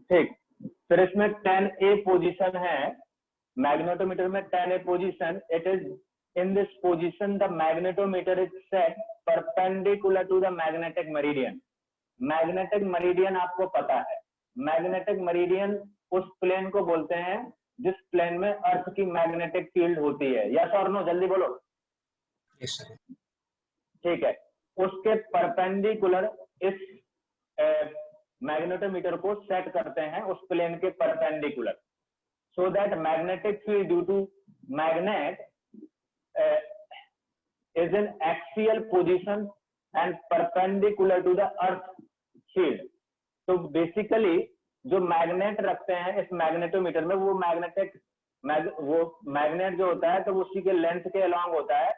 ठीक, फिर इसमें 10A पोजीशन है, मैग्नेटोमीटर में 10A position, it is in this position the magnetometer is set perpendicular to the magnetic meridian. Magnetic meridian आपको पता है, मैग्नेटिक मेरिडियन उस प्लेन को बोलते हैं जिस प्लेन में अर्थ की मैग्नेटिक फील्ड होती है। यस और नो, जल्दी बोलो। Yes sir. ठीक है, उसके परपेंडिकुलर इस मैग्नेटोमीटर को सेट करते हैं उस प्लेन के perpendicular, so that magnetic field due to magnet is in axial position and perpendicular to the earth field। तो बेसिकली जो मैग्नेट रखते हैं इस मैग्नेटोमीटर में, वो मैग्नेट जो होता है तो उसी के लेंथ के अलॉन्ग होता है,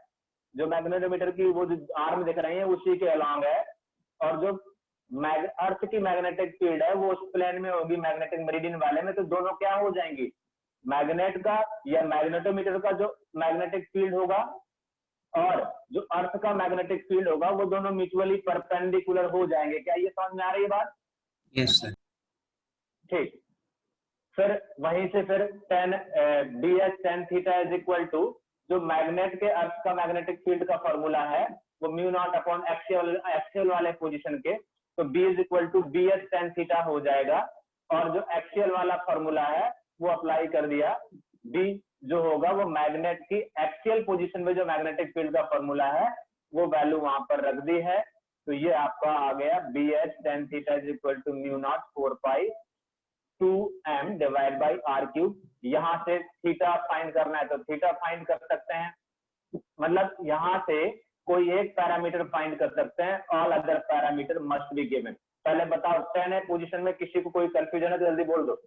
जो मैग्नेटोमीटर की वो जो आर्म दिख रही है उसी के अलॉन्ग है, और जो अर्थ की मैग्नेटिक फील्ड है वो उस प्लेन में होगी मैग्नेटिक मेरिडियन वाले में। तो दोनों क्या हो जाएंगी, मैग्नेट का या मैग्नेटोमीटर का जो मैग्नेटिक फील्ड होगा और जो अर्थ का मैग्नेटिक फील्ड होगा वो दोनों म्यूचुअली परपेंडिकुलर हो जाएंगे। क्या ये समझ में आ रही है बात? Yes sir. ठीक, फिर वहीं से फिर tan ds tan theta is equal to जो मैग्नेट के अर्थ का मैग्नेटिक फील्ड का फॉर्मूला है वो म्यू नॉट अपॉन एक्सियल वाले पोजीशन के, तो b is equal to bs tan theta हो जाएगा, और जो एक्सियल वाला फॉर्मूला है वो अप्लाई कर दिया, b जो होगा वो मैग्नेट की एक्सियल पोजीशन में जो मैग्नेटिक फील्ड का फॉर्मूला है वो वैल्यू वहां पर रख दी है। तो ये आपका आ गया bs tan theta is equal to mu naught 4 pi 2m divide by r cube. यहाँ से थीटा फाइंड करना है तो थीटा फाइंड कर सकते हैं, मतलब यहाँ से कोई एक पैरामीटर फाइंड कर सकते हैं, all other parameter must be given. पहले बताओ 10A पोजीशन में किसी को कोई कंफ्यूजन है तो जल्दी बोल दो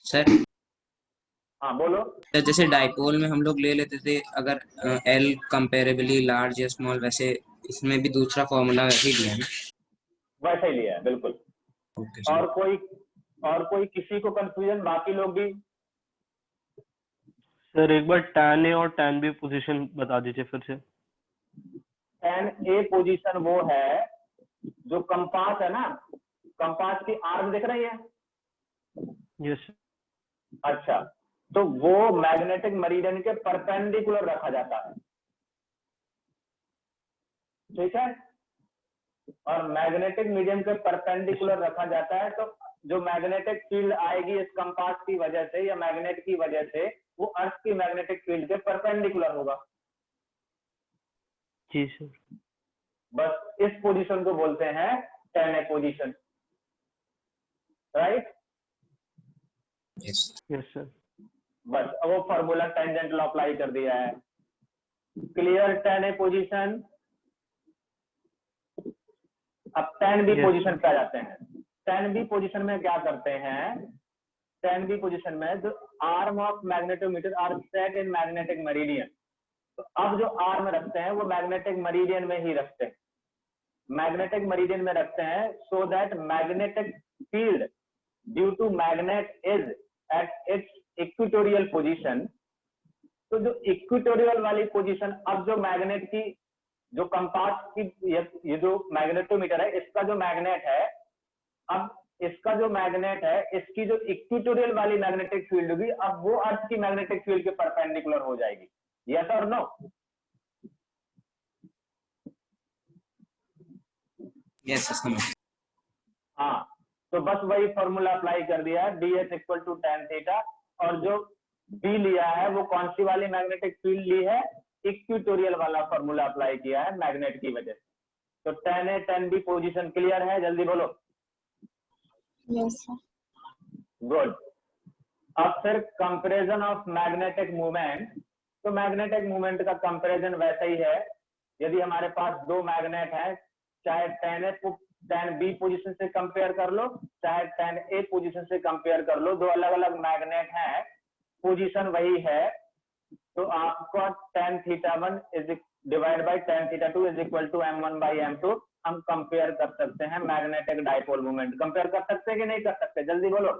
सर। हाँ बोलो। तो जैसे डाइपोल में हम लोग ले लेते थे अगर L कंपेरेबली लार्ज या स्मॉल, वैसे इसमें भी दूसरा फॉर्मूला वैसे ही दिया है। वैसे ही लिया है बिल्कुल। Okay sir. और कोई किसी को कंफ्यूजन, बाकी लोग भी? सर एक बार tan A और tan B पोजीशन बता दीजिए फिर से। tan A पोजीशन वो है जो कंपास है ना, कंपास की आर्म दिख रही है? यस। अच्छा, तो वो मैग्नेटिक मेरिडियन के परपेंडिकुलर रखा जाता है, ठीक है, और मैग्नेटिक मीडियम के परपेंडिकुलर रखा जाता है, तो जो मैग्नेटिक फील्ड आएगी इस कंपास की वजह से या मैग्नेट की वजह से वो अर्थ की मैग्नेटिक फील्ड के परपेंडिकुलर होगा। जी सर। बस इस पोजीशन को बोलते हैं tan A position, right? Yes sir. बस अब वो फॉर्मूला टेंजेंटल अप्लाई कर दिया है। Clear tan A position. अब tan B पोजीशन पे आ जाते हैं। tan B पोजीशन में क्या करते हैं, tan B पोजीशन में जो arm of magnetometer are set in magnetic meridian, तो अब जो आर्म रखते हैं वो मैग्नेटिक मेरिडियन में ही रखते हैं, मैग्नेटिक मेरिडियन में रखते हैं, so that magnetic field due to magnet is at its equatorial position. तो जो इक्वेटोरियल वाली पोजीशन, अब जो मैग्नेट की जो कंपास की ये जो मैग्नेटोमीटर है इसका जो मैग्नेट है, अब इसका जो मैग्नेट है इसकी जो इक्वेटोरियल वाली मैग्नेटिक फील्ड होगी अब वो अर्थ की मैग्नेटिक फील्ड के परपेंडिकुलर हो जाएगी। यस और नो? यस समझ। हाँ, तो बस वही फॉर्मूला अप्लाई कर दिया है, ds equal to tan theta, और जो b लिया है वो कौन सी वाली मैग्नेटिक फील्ड ली है, इक्वेटोरियल वाला फॉर्मूला अप्लाई किया है मैग्नेट की वजह से। तो tan A tan B position clear है, जल्दी बोलो। Yes sir. गुड। अब फिर कंपैरिजन ऑफ मैग्नेटिक मूवमेंट, तो मैग्नेटिक मूवमेंट का कंपैरिजन वैसा ही है, यदि हमारे पास दो मैग्नेट है, चाहे tan B पोजीशन से कंपेयर कर लो चाहे tan A पोजीशन से कंपेयर कर लो, दो अलग अलग मैग्नेट हैं, पोजीशन वही है, तो आपका tan theta 1 is divide by tan theta 2 is equal to m1 by m2। हम कंपेयर कर सकते हैं मैग्नेटिक डाइपोल मूवमेंट। कंपेयर कर सकते हैं कि नहीं कर सकते, जल्दी बोलो।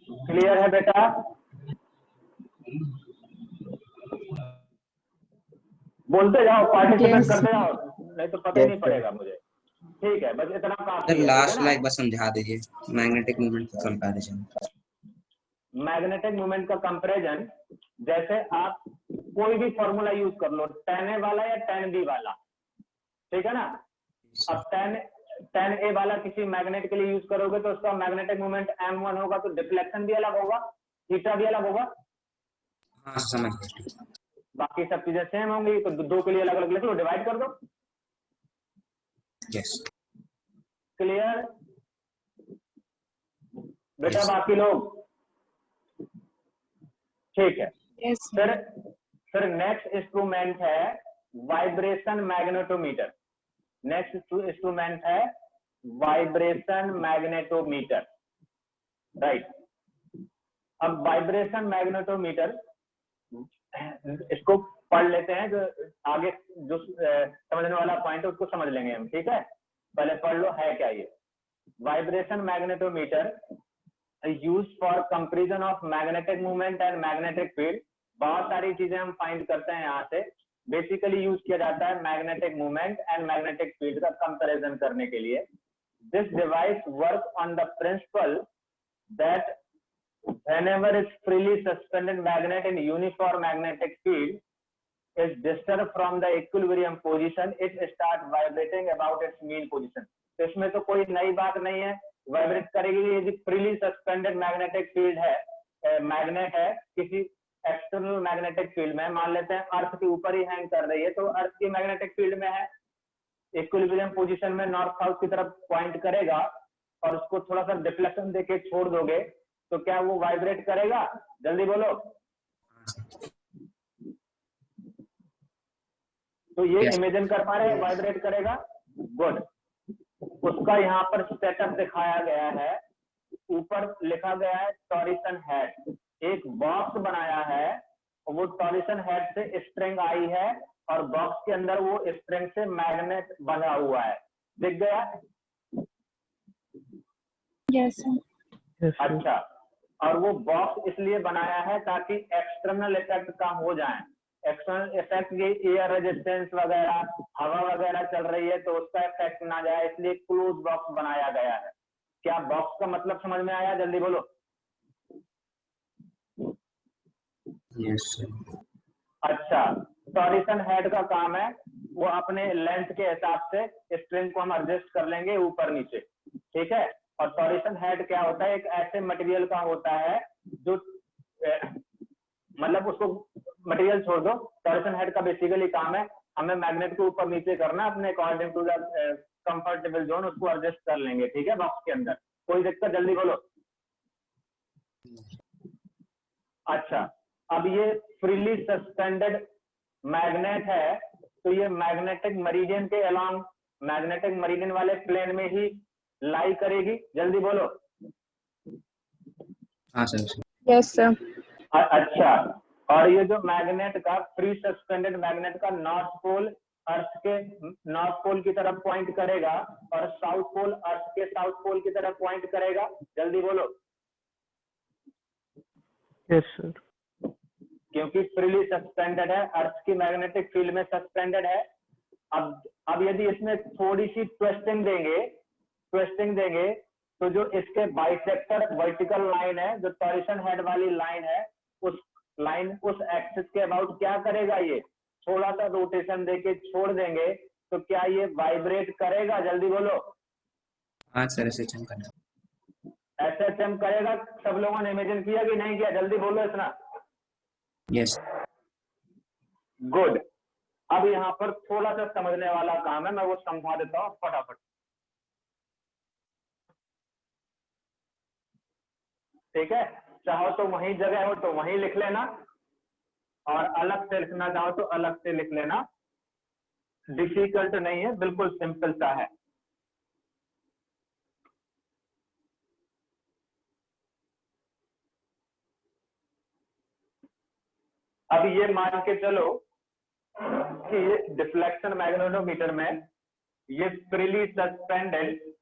क्लियर है बेटा? बोलते जाओ, पार्टिसिपेट Yes. करते जाओ, नहीं तो पता ही Yes, नहीं sir. पड़ेगा मुझे। ठीक है, बस इतना काफी सर है, ठीक है लास्ट ना। लाइक बस समझा दीजिए मैग्नेटिक मोमेंट का कंपैरिजन। मैग्नेटिक मोमेंट का कंपैरिजन, जैसे आप कोई भी फॉर्मूला यूज कर लो, tan A वाला या tan B वाला, ठीक है ना। अब tan A वाला किसी मैग्नेट के लिए यूज करोगे तो उसका मैग्नेटिक मोमेंट m1 होगा, तो डिफ्लेक्शन भी अलग होगा, थीटा भी अलग होगा, हाँ समझ गया। बाकी सब चीजें सेम होंगी, तो दो के लिए अलग अलग लिख लो, डिवाइड कर दो। यस क्लियर बेटा, यस बाकी लोग ठीक है। Yes. फिर नेक्स्ट इंस्ट्रूमेंट है वाइब्रेशन मैग्नेटोमीटर। नेक्स्ट इंस्ट्रूमेंट है वाइब्रेशन मैग्नेटोमीटर, राइट। अब वाइब्रेशन मैग्नेटोमीटर, इसको पढ़ लेते हैं, जो आगे जो समझने वाला पॉइंट है उसको समझ लेंगे हम, ठीक है। पहले पढ़ लो है क्या ये। Vibration magnetometer use for comparison of magnetic movement and magnetic field. बहुत सारी चीजें हम फाइंड करते हैं यहाँ से। बेसिकली यूज किया जाता है magnetic movement and magnetic field का कंपैरिजन करने के लिए। This device work on the principal that whenever its freely suspended magnet in uniform magnetic field is disturbed from the equilibrium position, it start vibrating about its mean position। तो इसमें तो कोई नई बात नहीं है, वाइब्रेट करेगी। यदि फ्रीली सस्पेंडेड मैग्नेटिक फील्ड है, मैग्नेट है किसी एक्सटर्नल मैग्नेटिक फील्ड में, मान लेते हैं अर्थ के ऊपर ही हैंग कर रही है, तो अर्थ की मैग्नेटिक फील्ड में है, इक्विलिब्रियम पोजीशन में नॉर्थ साउथ की तरफ पॉइंट करेगा, और उसको थोड़ा सा डिफ्लेक्शन देके छोड़ दोगे तो क्या वो वाइब्रेट करेगा? जल्दी बोलो। तो ये Yes. इमेजिन कर पा रहे हैं वाइब्रेट करेगा? गुड। उसका यहाँ पर सेटअप दिखाया गया है, ऊपर लिखा गया है टॉरिसन हेड। एक बॉक्स बनाया है और वो टॉरिसन हेड से स्ट्रिंग आई है, और बॉक्स के अंदर वो स्ट्रिंग से मैग्नेट बना हुआ है, दिख गया? Yes, sir. Yes, sir. अच्छा, और वो बॉक्स इसलिए बनाया है ताकि एक्सटर्नल इफेक्ट कम हो जाए। एक्सटर्नल इफेक्ट ये एयर रेजिस्टेंस वगैरह, हवा वगैरह चल रही है तो उसका इफेक्ट ना जाए, इसलिए क्लोज बॉक्स बनाया गया है। क्या बॉक्स का मतलब समझ में आया? जल्दी बोलो। Yes sir. अच्छा, टॉरिसन हेड का काम है, वो अपने लेंथ के हिसाब से स्ट्रिंग को हम एडजस्ट कर लेंगे ऊपर नीचे, ठीक है। और टॉरिसन हेड क्या होता है? एक ऐसे मटेरियल का होता है जो मतलब उसको मटेरियल छोड़ दो, टॉरिसन हेड का बेसिकली काम है हमें मैग्नेट को ऊपर नीचे करना, अपने according to the comfortable zone उसको एडजस्ट कर लेंगे, ठीक है, बॉक्स के अंदर। कोई दिक्कत? जल्दी बोलो। अच्छा, अब ये फ्रीली सस्पेंडेड मैग्नेट है, तो ये मैग्नेटिक मरीडियन के अलोंग, मैग्नेटिक मरीडियन वाले प्लेन में ही लाई करेगी। जल्दी बोलो। हाँ सर। Yes, sir. अच्छा, और ये जो मैग्नेट का फ्री सस्पेंडेड मैग्नेट का नॉर्थ पोल अर्थ के नॉर्थ पोल की तरफ पॉइंट करेगा, और साउथ पोल अर्थ के साउथ पोल की तरफ पॉइंट करेगा। जल्दी बोलो। Yes, sir. क्योंकि फ्रीली सस्पेंडेड है, अर्थ की मैग्नेटिक फील्ड में सस्पेंडेड है। अब यदि इसमें थोड़ी सी ट्विस्टिंग देंगे तो जो इसके बाइसेक्टर वर्टिकल लाइन है, जो टॉरिसन हेड वाली लाइन है, उस एक्सिस के अबाउट क्या करेगा? ये थोड़ा सा रोटेशन देके छोड़ देंगे तो क्या ये वाइब्रेट करेगा? जल्दी बोलो। हाँ सर ऐसे चमकना। एसएचएम करेगा। सब लोगों ने इमेजिन किया कि नहीं किया? जल्दी बोलो इतना। यस। गुड। अब यहाँ पर थोड़ा सा समझने वाला काम है, मैं वो समझा देता हूँ फटाफट, ठीक है। चाहो तो वहीं जगह हो तो वहीं लिख लेना, और अलग से लिखना चाहो तो अलग से लिख लेना। डिफिकल्ट नहीं है, बिल्कुल सिंपल सा है। अब ये मान के चलो कि ये डिफ्लेक्शन मैग्नेटोमीटर में ये फ्रीली सस्पेंडेड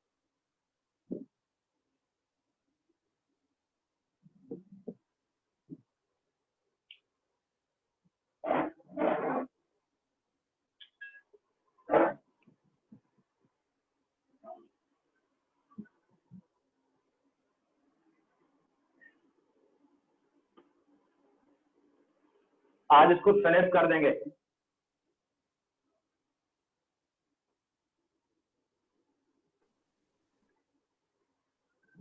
आज इसको फिनिश कर देंगे।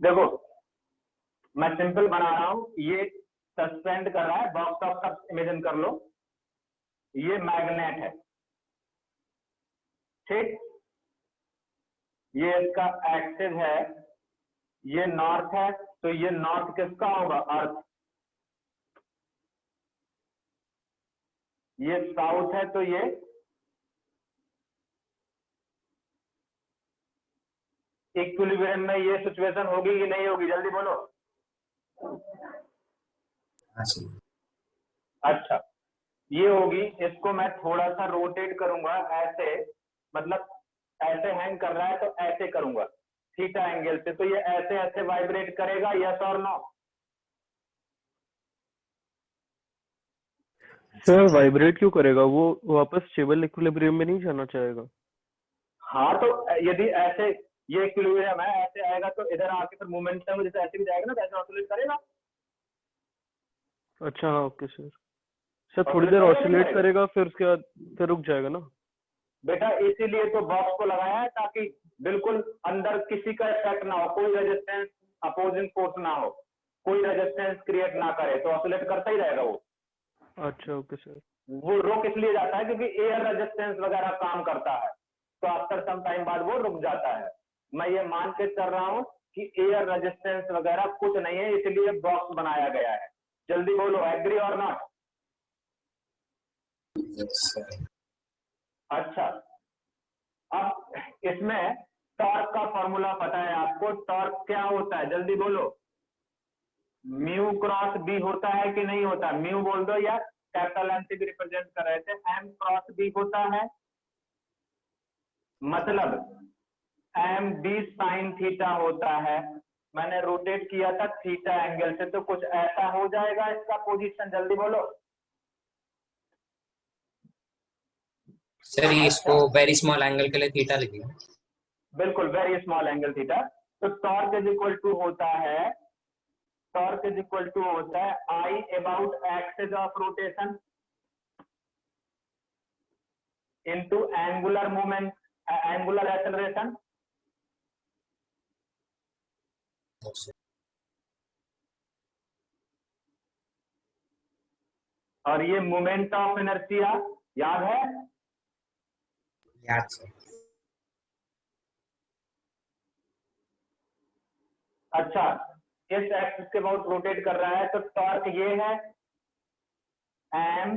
देखो मैं सिंपल बना रहा हूं, ये सस्पेंड कर रहा है, बॉक्स ऑफ कप इमेजिन कर लो, ये मैग्नेट है, ठीक, ये इसका एक्सिस है, ये नॉर्थ है, तो ये नॉर्थ किसका होगा, अर्थ, ये साउथ है, तो ये इक्विलिब्रियम में ये सिचुएशन होगी कि नहीं होगी, जल्दी बोलो। हाँ सही। अच्छा ये होगी, इसको मैं थोड़ा सा रोटेट करूंगा ऐसे, मतलब ऐसे हैंग कर रहा है तो ऐसे करूंगा थीटा एंगल से, तो ये ऐसे ऐसे वाइब्रेट करेगा, यस और नो? सर वाइब्रेट क्यों करेगा, वो वापस स्टेबल इक्विलिब्रियम में नहीं जाना चाहेगा? हाँ तो यदि ऐसे ये इक्विलिब्रियम है, ऐसे आएगा तो इधर आके फिर मोमेंटम जैसे ऐसे भी जाएगा ना, वैसे ऑसिलेट करेगा। अच्छा हाँ ओके सर। सर थोड़ी देर ऑसिलेट करेगा फिर उसके बाद फिर रुक जाएगा ना? बेटा इसीलिए तो बॉक्स को लगाया है, ताकि बिल्कुल अंदर किसी का इफेक्ट ना हो, कोई रेजिस्टेंस अपोजिंग फोर्स ना हो, कोई रेजिस्टेंस क्रिएट ना करे, तो ऑसिलेट करता ही रहेगा वो। अच्छा ओके सर। वो रुक इसलिए जाता है क्योंकि एयर रेजिस्टेंस वगैरह काम करता है, तो आफ्टर सम टाइम बाद वो रुक जाता है। मैं ये मान के चल रहा हूँ कि एयर रेजिस्टेंस वगैरह कुछ नहीं है, इसलिए बॉक्स बनाया गया है। जल्दी बोलो, एग्री और नॉट? अच्छा अब इसमें टॉर्क का फॉर्मूला पता है आपको, टॉर्क क्या होता है, जल्दी बोलो। म्यू क्रॉस बी होता है कि नहीं होता? म्यू बोल दो यार, कैपिटल एम से भी रिप्रेजेंट कर रहे थे, एम क्रॉस बी होता है, मतलब एम बी साइन थीटा होता है। मैंने रोटेट किया था थीटा एंगल से, तो कुछ ऐसा हो जाएगा इसका पोजीशन, जल्दी बोलो। सर ये इसको वेरी स्मॉल एंगल के लिए थीटा लिखिए। बिल्कुल वेरी स्मॉल एंगल थीटा। तो टॉर्क इज इक्वल टू होता है, टॉर्क इज इक्वल टू होता है आई about axis of rotation into angular movement, angular acceleration, और ये मोमेंट ऑफ इनर्शिया, याद है? याद सर। अच्छा इस एक्सिस के अबाउट रोटेट कर रहा है, तो टॉर्क ये है एम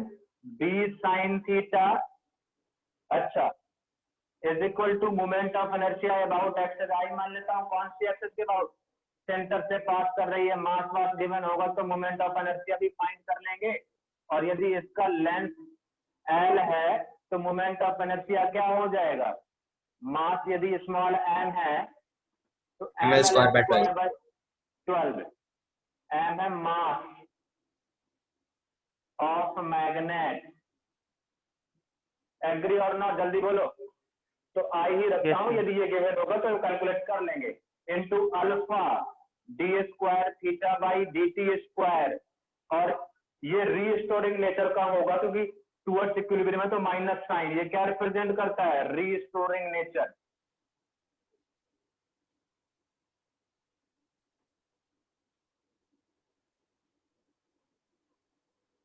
बी साइन थीटा, अच्छा is equal to moment of inertia about axis. I मान लेता हूं कौन सी एक्सिस के अबाउट, सेंटर से पास कर रही है, मास वास गिवन होगा तो मोमेंट ऑफ इनर्शिया भी फाइंड कर लेंगे, और यदि इसका लेंथ एल है तो मोमेंट ऑफ इनर्शिया क्या हो जाएगा, मास यदि स्मॉल एम है तो ml square by 12 एम है मास ऑफ मैग्नेट, एग्री और नॉट, जल्दी बोलो। तो आई ही रखता हूं, यदि ये गिवन होगा तो कैलकुलेट कर लेंगे, into alpha D square theta by D T square, और ये रीस्टोरिंग नेचर का होगा क्योंकि टुवर्ड्स इक्विलिब्रियम में तो माइनस साइन, ये क्या रिप्रेजेंट करता है, रीस्टोरिंग नेचर।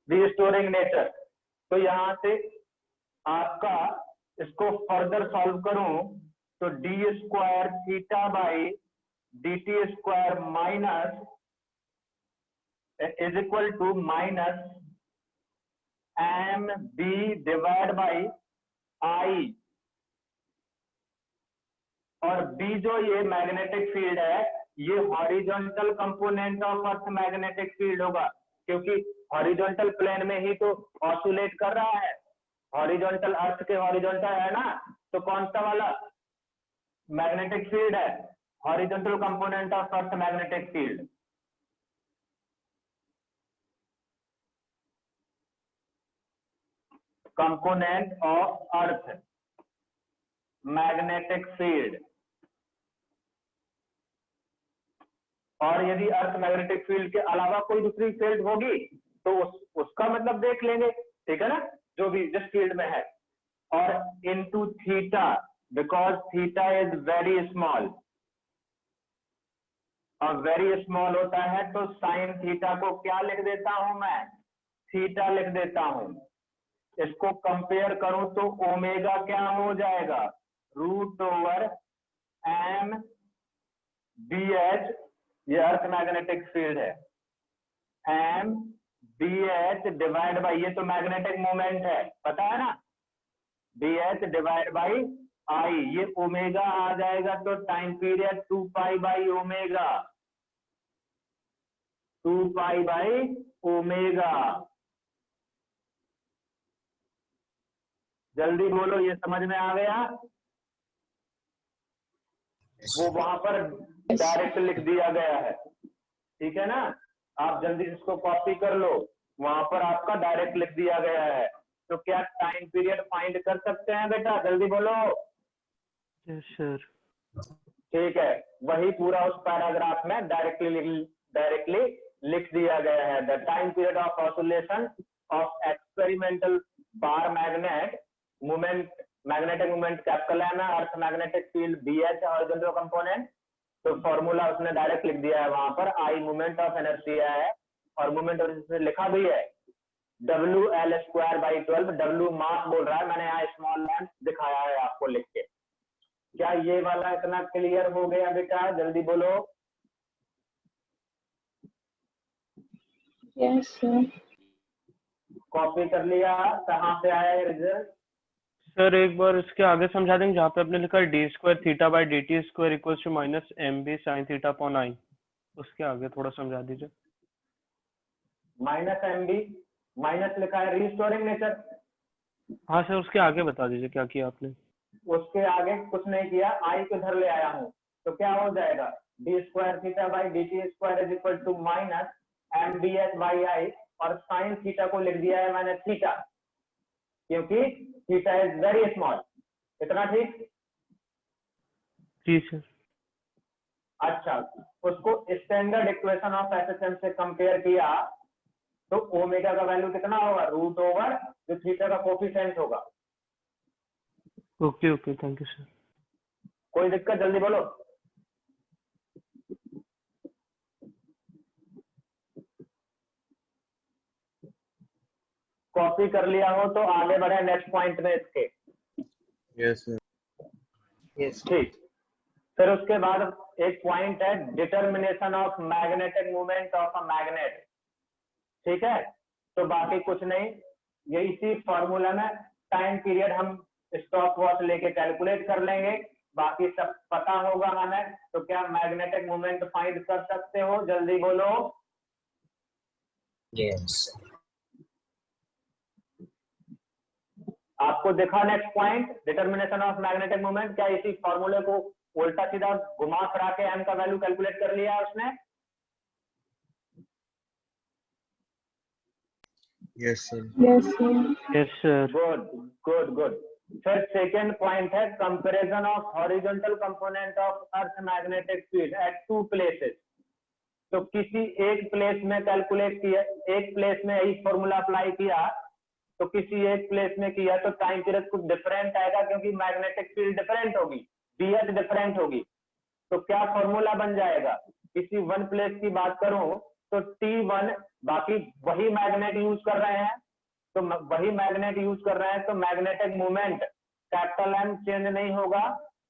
रीस्टोरिंग नेचर, तो यहां से आपका इसको फर्दर सॉल्व करूं तो D square theta by D T square minus is equal to minus M B divide by I, और बी जो ये मैग्नेटिक फील्ड है, ये horizontal component of earth magnetic field होगा, क्योंकि हॉरिजॉन्टल प्लेन में ही तो ऑसिलेट कर रहा है, हॉरिजॉन्टल अर्थ के हॉरिजॉन्टल है ना, तो कौन सा वाला मैग्नेटिक फील्ड है, horizontal component of earth magnetic field. Component of earth magnetic field, और यदि अर्थ मैग्नेटिक फील्ड के अलावा कोई दूसरी फील्ड होगी तो उसका मतलब देख लेंगे, ठीक है ना, जो भी जिस फील्ड में है, और into theta, because theta is very small, और वेरी स्मॉल होता है तो साइन थीटा को क्या लिख देता हूं मैं, थीटा लिख देता हूं। इसको कंपेयर करूं तो ओमेगा क्या हो जाएगा, root over M B H, ये अर्थ मैग्नेटिक फील्ड है, M B H divide by, ये तो मैग्नेटिक मोमेंट है, पता है ना, B H divide by I, ये ओमेगा आ जाएगा तो time period 2 pi by omega, 2 pi by omega. जल्दी बोलो, ये समझ में आ गया? वो वहां पर डायरेक्ट लिख दिया गया है, ठीक है ना, आप जल्दी इसको कॉपी कर लो, वहां पर आपका डायरेक्ट लिख दिया गया है। तो क्या टाइम पीरियड फाइंड कर सकते हैं बेटा, जल्दी बोलो। Yes sir. ठीक है, वही पूरा उस पैराग्राफ में डायरेक्टली लिख दिया गया है। The time period of oscillation of experimental bar magnet movement, magnetic movement capital M है, earth magnetic field B H horizontal component, तो फॉर्मूला उसने डायरेक्ट लिख दिया है वहां पर, आई मूवमेंट ऑफ इनर्शिया है, और मूवमेंट ऑफ इनर्शिया लिखा भी है W L square by 12, W mass बोल रहा है, मैंने यहाँ स्मॉल लैंप दिखाया है आपको लिख के। क्या ये वाला इतना क्लियर हो गया बेटा, जल्दी बोलो। Yes, sir. कॉपी कर लिया, कहाँ से आया ये रिजल्ट? सर एक बार इसके आगे समझा देंगे, जहाँ पे आपने लिखा है D square theta by D T square equal to minus M B sine theta upon I, उसके आगे थोड़ा समझा दीजिए। माइनस एम बी, माइनस लिखा है रिस्टोरिंग नेचर, हाँ सर, उसके आगे बता दीजिए क्या किया आपने। उसके आगे कुछ नहीं किया, आई को इधर ले आया हूँ, तो क्या हो जाएगा, D square theta by D T square is equal to minus M B H by I, और साइन थीटा को लिख दिया है मैंने थीटा, क्योंकि थीटा इज वेरी स्मॉल। इतना ठीक? जी सर। अच्छा, उसको स्टैंडर्ड इक्वेशन ऑफ एसएसएम से कंपेयर किया तो ओमेगा का वैल्यू कितना होगा, रूट ओवर जो थीटा का कोफिशिएंट होगा। Okay okay, thank you sir. कोई दिक्कत, जल्दी बोलो। कॉपी कर लिया हो तो आगे बढ़े नेक्स्ट पॉइंट में इसके। Yes sir. यस ठीक, फिर उसके बाद एक पॉइंट है determination of magnetic movement of a magnet, ठीक है, तो बाकी कुछ नहीं, ये इसी फॉर्मूला में टाइम पीरियड हम स्टॉप वॉच लेके कैलकुलेट कर लेंगे, बाकी सब पता होगा हमें। तो क्या मैग्नेटिक मूवमेंट फाइंड कर सकते हो, जल्दी बोलो। यस आपको देखा next point determination of magnetic movement, क्या इसी फॉर्मूले को उल्टा सीधा घुमा फिरा के एम का वैल्यू कैलकुलेट कर लिया है उसने? Yes sir. Yes, sir. Yes sir. Good good good. फिर सेकेंड पॉइंट है comparison of horizontal component of earth magnetic field at two places. तो किसी एक प्लेस में कैलकुलेट किया, एक प्लेस में यही फॉर्मूला अप्लाई किया, तो किसी एक प्लेस में किया तो टाइम पीरियड कुछ डिफरेंट आएगा, क्योंकि मैग्नेटिक फील्ड डिफरेंट होगी, बीएच डिफरेंट होगी। तो क्या फॉर्मूला बन जाएगा, किसी वन प्लेस की बात करूं तो T1, बाकी वही मैग्नेट यूज कर रहे हैं, तो वही मैग्नेट यूज कर रहे हैं, तो magnetic movement capital M change नहीं होगा,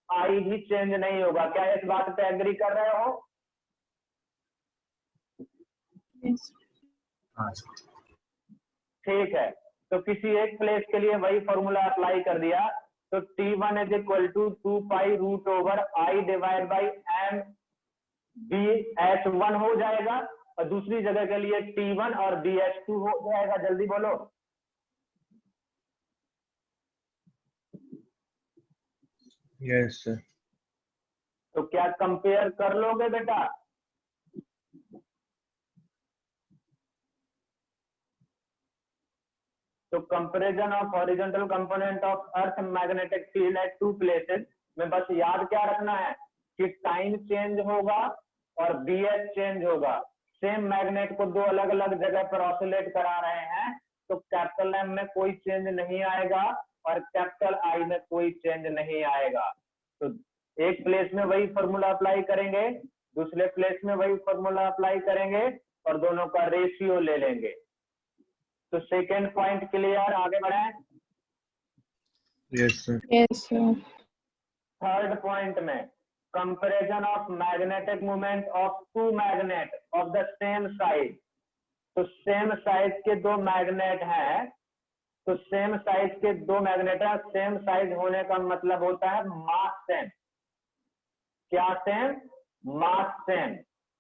आई भी चेंज नहीं होगा। क्या इस बात पे एग्री कर रहे हो? Yes. हाँ ठीक है, तो किसी एक प्लेस के लिए वही फॉर्मूला अप्लाई कर दिया, तो T1 is equal to 2 pi root over I divide by M B H 1 हो जाएगा, और दूसरी जगह के लिए T1 और बी एच 2 हो जाएगा। जल्दी बोलो। Yes sir. तो क्या कंपेयर कर लोगे बेटा? तो comparison of horizontal component of earth magnetic field at two places में बस याद क्या रखना है कि टाइम चेंज होगा और बीएच चेंज होगा। सेम मैग्नेट को दो अलग अलग जगह पर ऑसिलेट करा रहे हैं, तो कैपिटल एम में कोई चेंज नहीं आएगा और कैपिटल आई में कोई चेंज नहीं आएगा। तो एक प्लेस में वही फॉर्मूला अप्लाई करेंगे, दूसरे प्लेस में वही फॉर्मूला अप्लाई करेंगे और दोनों का रेशियो ले लेंगे। तो सेकेंड पॉइंट क्लियर, आगे बढ़े। Yes sir. Yes, sir. Third point में comparison of magnetic moment of two magnet of the same size. तो सेम साइज के दो मैग्नेट हैं, तो सेम साइज के दो मैग्नेट हैं, सेम साइज होने का मतलब होता है मास सेम। क्या सेम? Mass same.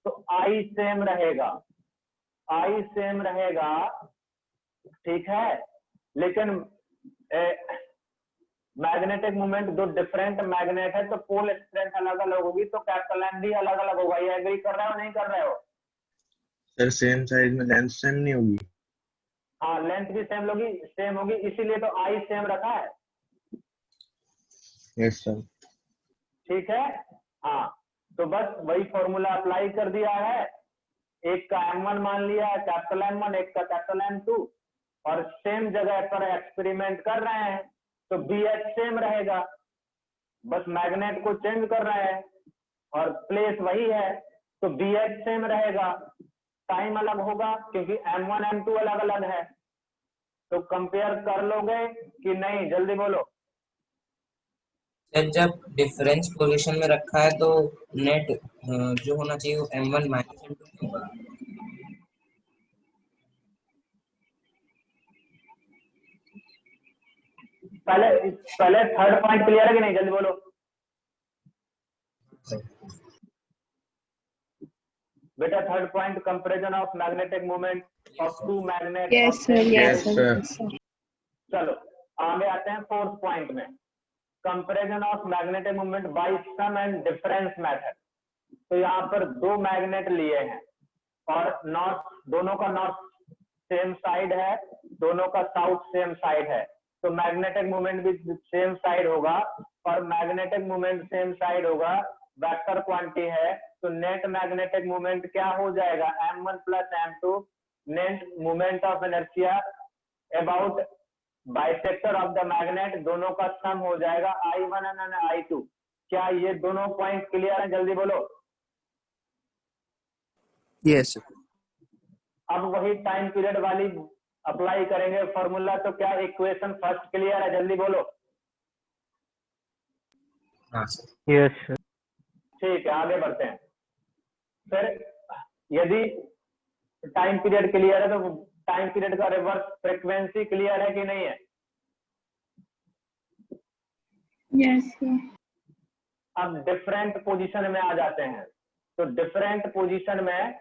तो आई सेम रहेगा, आई सेम रहेगा, ठीक है। लेकिन मैग्नेटिक मोमेंट दो डिफरेंट मैग्नेट है तो पोल स्ट्रेंथ अलग अलग होगी, तो कैपिटल एम भी अलग अलग होगा। ये एग्री कर रहे हो नहीं कर रहे हो? सर सेम साइज में लेंथ सेम नहीं होगी? हाँ, लेंथ भी सेम होगी, इसीलिए तो आई सेम रखा है। Yes sir. ठीक है, हाँ। तो बस वही फॉर्मूला अप्लाई कर दिया है। एक का M1 मान लिया है कैपिटल M1, एक का कैपिटल M2, और सेम जगह पर एक्सपेरिमेंट कर रहे हैं तो BH सेम रहेगा, बस मैग्नेट को चेंज कर रहे हैं और प्लेस वही है तो BH सेम रहेगा। टाइम अलग होगा क्योंकि M1 M2 अलग अलग है। तो कंपेयर कर लोगे कि नहीं? जल्दी बोलो। सर जब डिफरेंस पोजीशन में रखा है तो नेट जो होना चाहिए वो M1 माइनस M2 होगा। पहले थर्ड पॉइंट क्लियर है कि नहीं? जल्दी बोलो बेटा। Third point comparison of magnetic moment of two magnet. Yes, sir. Yes, Yes, sir. sir. Yes, sir. चलो आगे आते हैं फोर्थ पॉइंट में, comparison of magnetic moment by sum and difference method. तो यहाँ पर दो मैग्नेट लिए हैं और नॉर्थ, दोनों का नॉर्थ सेम साइड है, दोनों का साउथ सेम साइड है, तो मैग्नेटिक मोमेंट भी सेम साइड होगा और मैग्नेटिक मोमेंट सेम साइड होगा, वेक्टर क्वांटिटी है, तो नेट मैग्नेटिक मोमेंट क्या हो जाएगा? M1 plus M2, net moment of inertia about bisector of the magnet, दोनों का सम हो जाएगा I1 एंड I2। क्या ये दोनों पॉइंट क्लियर है? जल्दी बोलो। Yes sir. अब वही टाइम पीरियड वाली अप्लाई करेंगे फॉर्मूला, तो क्या इक्वेशन फर्स्ट क्लियर है? जल्दी बोलो। हाँ सर। Yes sir. ठीक है, आगे बढ़ते हैं। फिर यदि टाइम पीरियड क्लियर है तो टाइम पीरियड का रिवर्स फ्रीक्वेंसी क्लियर है कि नहीं है? Yes, sir. अब डिफरेंट पोजीशन में आ जाते हैं। तो डिफरेंट पोजीशन में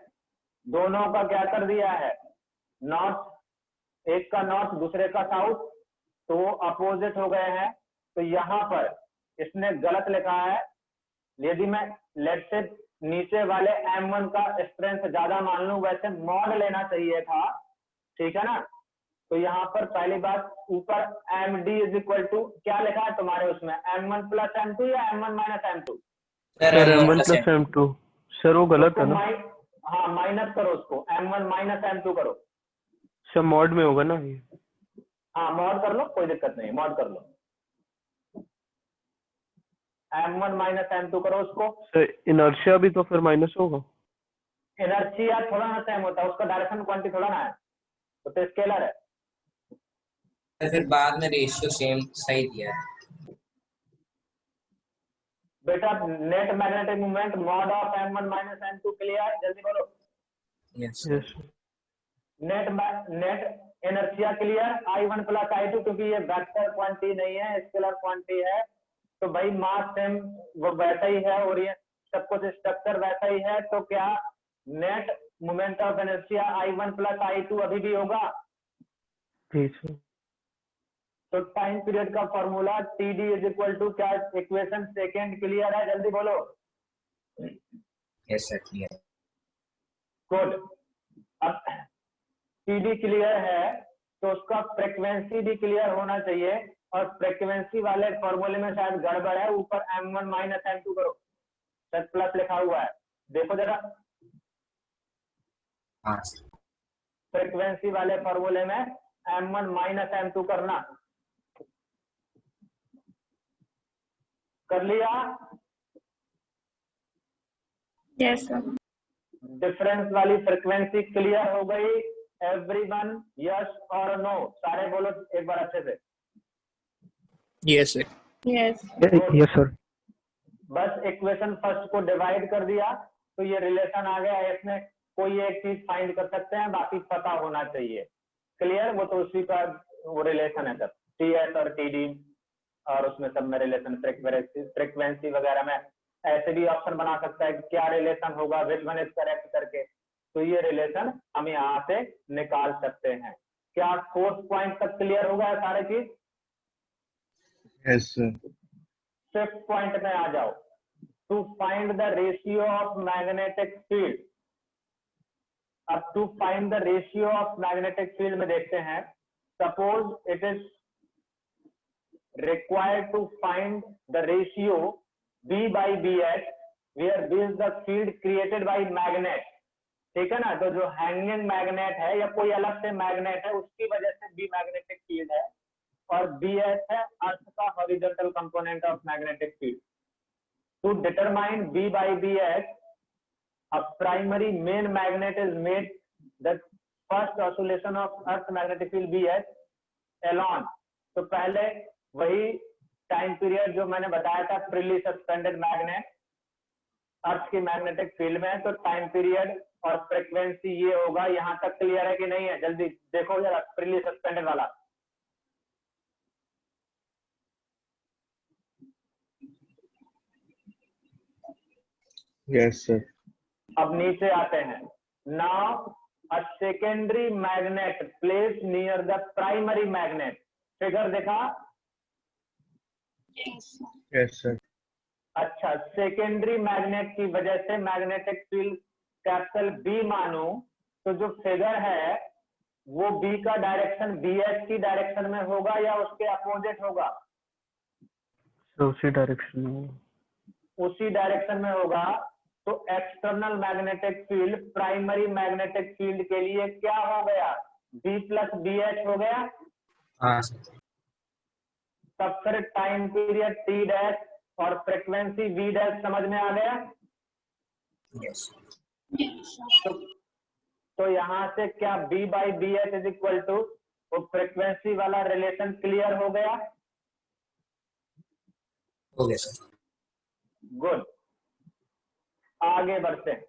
दोनों का क्या कर दिया है? नॉर्थ, एक का नॉर्थ दूसरे का साउथ, तो वो अपोजिट हो गए हैं। तो यहाँ पर इसने गलत लिखा है। यदि मैं लेट से नीचे वाले M1 का स्ट्रेंथ ज्यादा मान लूं, वैसे मॉड लेना चाहिए था, ठीक है ना। तो यहाँ पर पहली बात, ऊपर MD इज इक्वल टू क्या लिखा है तुम्हारे उसमें? M1 प्लस M2 या M1 minus M2? Sir M1 plus M2। Sir वो गलत है ना? हाँ, माइनस करो उसको, M1 माइनस M2 करो। सर मॉड में होगा ना ये? हाँ, मॉड कर लो, कोई दिक्कत नहीं, मॉड कर लो। M1 माइनस M2 करो उसको। सर इनर्शिया भी तो फिर माइनस होगा। इनर्शिया थोड़ा ना सेम होता है, उसका डायरेक्शन क्वांटिटी थोड़ा ना है, तो स्केलर है। फिर बाद में रेशियो सेम सही दिया है। बेटा net magnetic moment mod of M1 minus M2 clear? जल्दी बोलो। Yes yes. Net inertia clear? I1 plus I2, क्योंकि ये वेक्टर क्वांटिटी नहीं है, स्केलर क्वांटिटी है, तो भाई मास सेम वो वैसा ही है और ये सब कुछ स्ट्रक्चर वैसा ही है। तो क्या net moment of inertia I1 plus I2 अभी भी होगा? ठीक है। तो टाइम पीरियड का formula TD is equal to क्या? इक्वेशन सेकेंड क्लियर है? जल्दी बोलो। Yes sir clear. गुड। अब TD क्लियर है तो उसका फ्रीक्वेंसी भी क्लियर होना चाहिए, और फ्रीक्वेंसी वाले फॉर्मूले में शायद गड़बड़ है, ऊपर M1 माइनस M2 करो, शायद प्लस लिखा हुआ है, देखो जरा। हाँ सर। फ्रीक्वेंसी वाले फॉर्मूले में m1 माइनस m2 करना। कर लिया? Yes, sir. डिफरेंस वाली फ्रीक्वेंसी क्लियर हो गई? एवरीवन यस और नो? सारे बोलो एक बार अच्छे से। Yes sir. Yes. Yes sir. बस इक्वेशन फर्स्ट को डिवाइड कर दिया तो ये रिलेशन आ गया। इसमें कोई एक चीज फाइंड कर सकते हैं, बाकी पता होना चाहिए। क्लियर? वो तो उसी का वो रिलेशन है सर, टीएस और टीडी, और उसमें सब में रिलेशन फ्रीक्वेंसी वगैरह में ऐसे भी ऑप्शन बना सकता है कि क्या रिलेशन होगा, विच वन इज करेक्ट करके। तो ये रिलेशन हम यहाँ से निकाल सकते हैं। क्या 4th पॉइंट तक क्लियर होगा सारे चीज? Yes sir. 5th पॉइंट में आ जाओ। To find the ratio of magnetic field. अब to find the ratio of magnetic field में देखते हैं। Suppose it is required to find the ratio B by BH where B is the field created by magnet। ठीक है ना? तो जो hanging magnet है या कोई अलग से मैग्नेट है उसकी वजह से B मैग्नेटिक फील्ड है, और BH है अर्थ का horizontal component of magnetic field. To determine B by BH a primary main magnet is made the first oscillation of earth magnetic field BH along। तो पहले वही टाइम पीरियड जो मैंने बताया था, फ्रीली सस्पेंडेड मैग्नेट अर्थ की magnetic field में, तो टाइम पीरियड और फ्रीक्वेंसी ये होगा। यहां तक क्लियर है कि नहीं है? जल्दी देखो जरा फ्रीली सस्पेंडेड वाला। Yes sir. अब नीचे आते हैं। Now a secondary magnet place near the primary magnet. Figure देखा? Yes, sir. Yes sir. अच्छा, सेकेंडरी मैग्नेट की वजह से मैग्नेटिक फील्ड कैपिटल बी मानो, तो जो फिगर है वो बी का डायरेक्शन बीएच की डायरेक्शन में होगा या उसके अपोजिट होगा? उसी डायरेक्शन में। उसी डायरेक्शन में होगा। तो external magnetic field primary magnetic field के लिए क्या हो गया? बी प्लस बी एच हो गया। हाँ सर। तब फिर टाइम पीरियड टी डैश और फ्रीक्वेंसी वी डैश समझ में आ गया? यस। Yes, sir. तो यहाँ से क्या B by B H is equal to वो फ्रीक्वेंसी वाला रिलेशन क्लियर हो गया? हो गया सर। गुड। आगे बढ़ते हैं।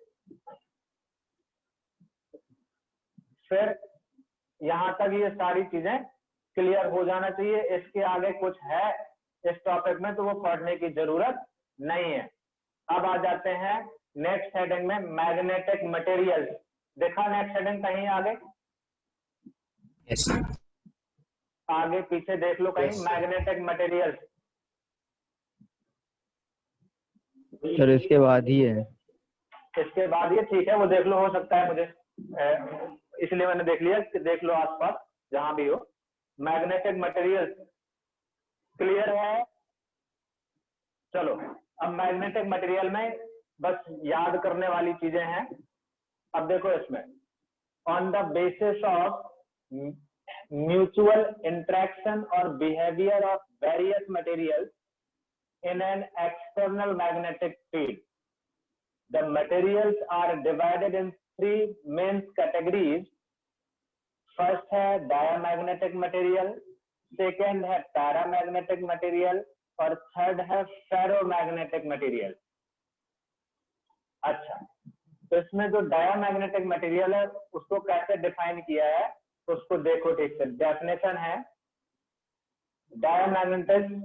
फिर यहां तक ये सारी चीजें क्लियर हो जाना चाहिए। इसके आगे कुछ है इस टॉपिक में तो वो पढ़ने की जरूरत नहीं है। अब आ जाते हैं नेक्स्ट हेडिंग में, मैग्नेटिक मटेरियल्स। देखा नेक्स्ट हेडिंग कहीं आगे? यस। आगे पीछे देख लो कहीं। Yes, sir. Magnetic materials sir इसके बाद ही है। इसके बाद ये ठीक है, वो देख लो। हो सकता है मुझे इसलिए मैंने देख लिया कि देख लो आसपास जहां भी हो। मैग्नेटिक मटेरियल्स क्लियर है? चलो अब मैग्नेटिक मटेरियल में बस याद करने वाली चीजें हैं। अब देखो इसमें, on the basis of mutual interaction और behaviour of various materials in an external magnetic field, the materials are divided in 3 main categories। first है diamagnetic material, second है paramagnetic material और third है ferromagnetic material। अच्छा, तो इसमें जो diamagnetic material है उसको कैसे डिफाइन किया है उसको देखो ठीक से। डेफिनेशन है, diamagnetism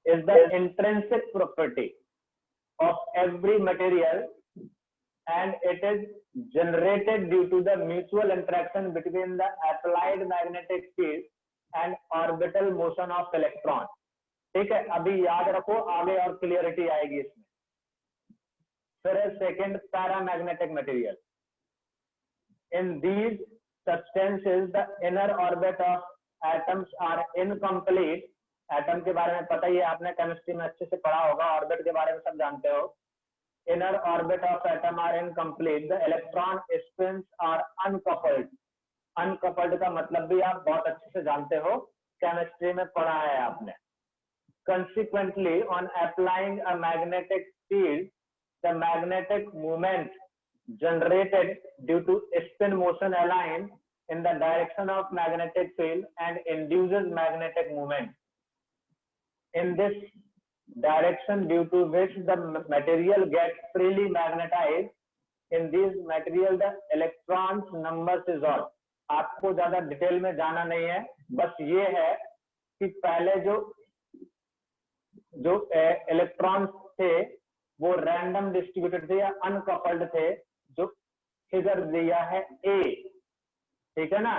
is the intrinsic property of every material and it is generated due to the mutual interaction between the applied magnetic field and orbital motion of electron। ठीक है, अभी याद रखो, आगे और क्लियरिटी आएगी इसमें। फिर second paramagnetic material. in these substances the inner orbit of atoms are incomplete। Atom के बारे में पता ही है, आपने केमिस्ट्री में अच्छे से पढ़ा होगा, ऑर्बिट के बारे में सब जानते हो। Inner orbit of atom are incomplete, the electron spins are uncoupled. Uncoupled का मतलब भी आप बहुत अच्छे से जानते हो, केमिस्ट्री में पढ़ा है आपने। Consequently, on applying a magnetic field, the magnetic moment generated due to spin motion aligns in the direction of magnetic field and induces magnetic moment in this direction, due to which the material gets freely magnetized. In this material the electrons numbers is all. आपको ज्यादा detail में जाना नहीं है, बस ये है कि पहले जो इलेक्ट्रॉन्स थे वो रैंडम डिस्ट्रीब्यूटेड थे या अनकपल्ड थे, जो फिगर दिया है ए, ठीक है ना।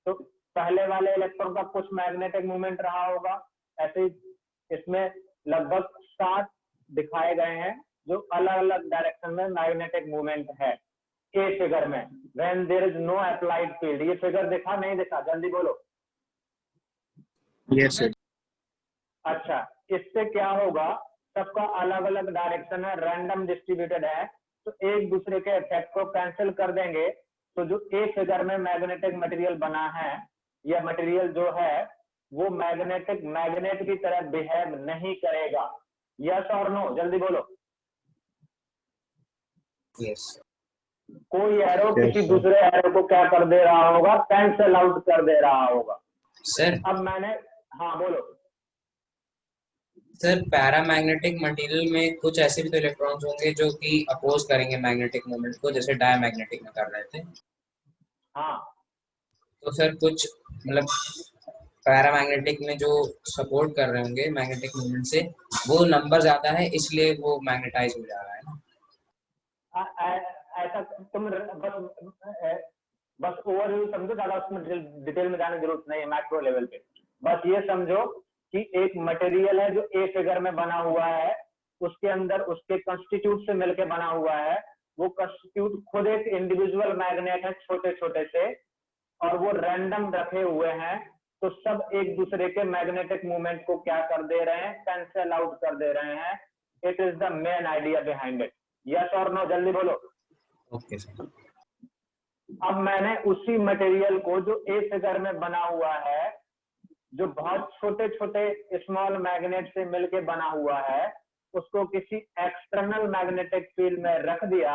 तो पहले वाले इलेक्ट्रॉन का कुछ मैग्नेटिक मूवमेंट रहा होगा, ऐसे ही इसमें लगभग 7 दिखाए गए हैं जो अलग अलग डायरेक्शन में मैग्नेटिक मूवमेंट है ए फिगर में। When there is no applied field, ये फिगर दिखा नहीं दिखा, जल्दी बोलो। Yes sir. अच्छा, इससे क्या होगा, सबका अलग अलग डायरेक्शन है, रैंडम डिस्ट्रीब्यूटेड है, तो एक दूसरे के इफेक्ट को कैंसिल कर देंगे। तो जो ए फिगर में मैग्नेटिक मटेरियल बना है, यह मटेरियल जो है वो मैग्नेट की तरह बिहेव नहीं करेगा। यस और नो, जल्दी बोलो। यस। कोई एरो Yes, किसी sir. दूसरे एरो को क्या कर दे रहा होगा, कैंसिल आउट कर दे रहा होगा। सर अब मैंने, हाँ बोलो। सर पैरामैग्नेटिक मटेरियल में कुछ ऐसे भी तो इलेक्ट्रॉन्स होंगे जो कि अपोज करेंगे मैग्नेटिक मोमेंट को, जैसे डायमैग्नेटिक में कर रहे थे। हाँ, तो सर कुछ मतलब पैरामैग्नेटिक में जो सपोर्ट कर रहे होंगे मैग्नेटिक मोमेंट से, वो नंबर ज्यादा है इसलिए वो मैग्नेटाइज हो जा रहा है ना। ऐसा तुम बस ओवरव्यू समझो, ज्यादा उसमें डिटेल में जाने की जरूरत नहीं है, मैक्रो लेवल पे बस ये समझो कि एक मटेरियल है जो ए फिगर में बना हुआ है, उसके अंदर उसके कंस्टिट्यूट से मिलके बना हुआ है। वो कंस्टिट्यूट खुद एक इंडिविजुअल मैग्नेट है छोटे छोटे से, और वो रैंडम रखे हुए हैं, तो सब एक दूसरे के मैग्नेटिक मूवमेंट को क्या कर दे रहे हैं, कैंसिल आउट कर दे रहे हैं। It is the main idea behind it. Yes और नो, जल्दी बोलो। Okay sir. अब मैंने उसी मटेरियल को जो ए फिगर में बना हुआ है, जो बहुत छोटे छोटे स्मॉल मैग्नेट से मिलके बना हुआ है, उसको किसी एक्सटर्नल मैग्नेटिक फील्ड में रख दिया,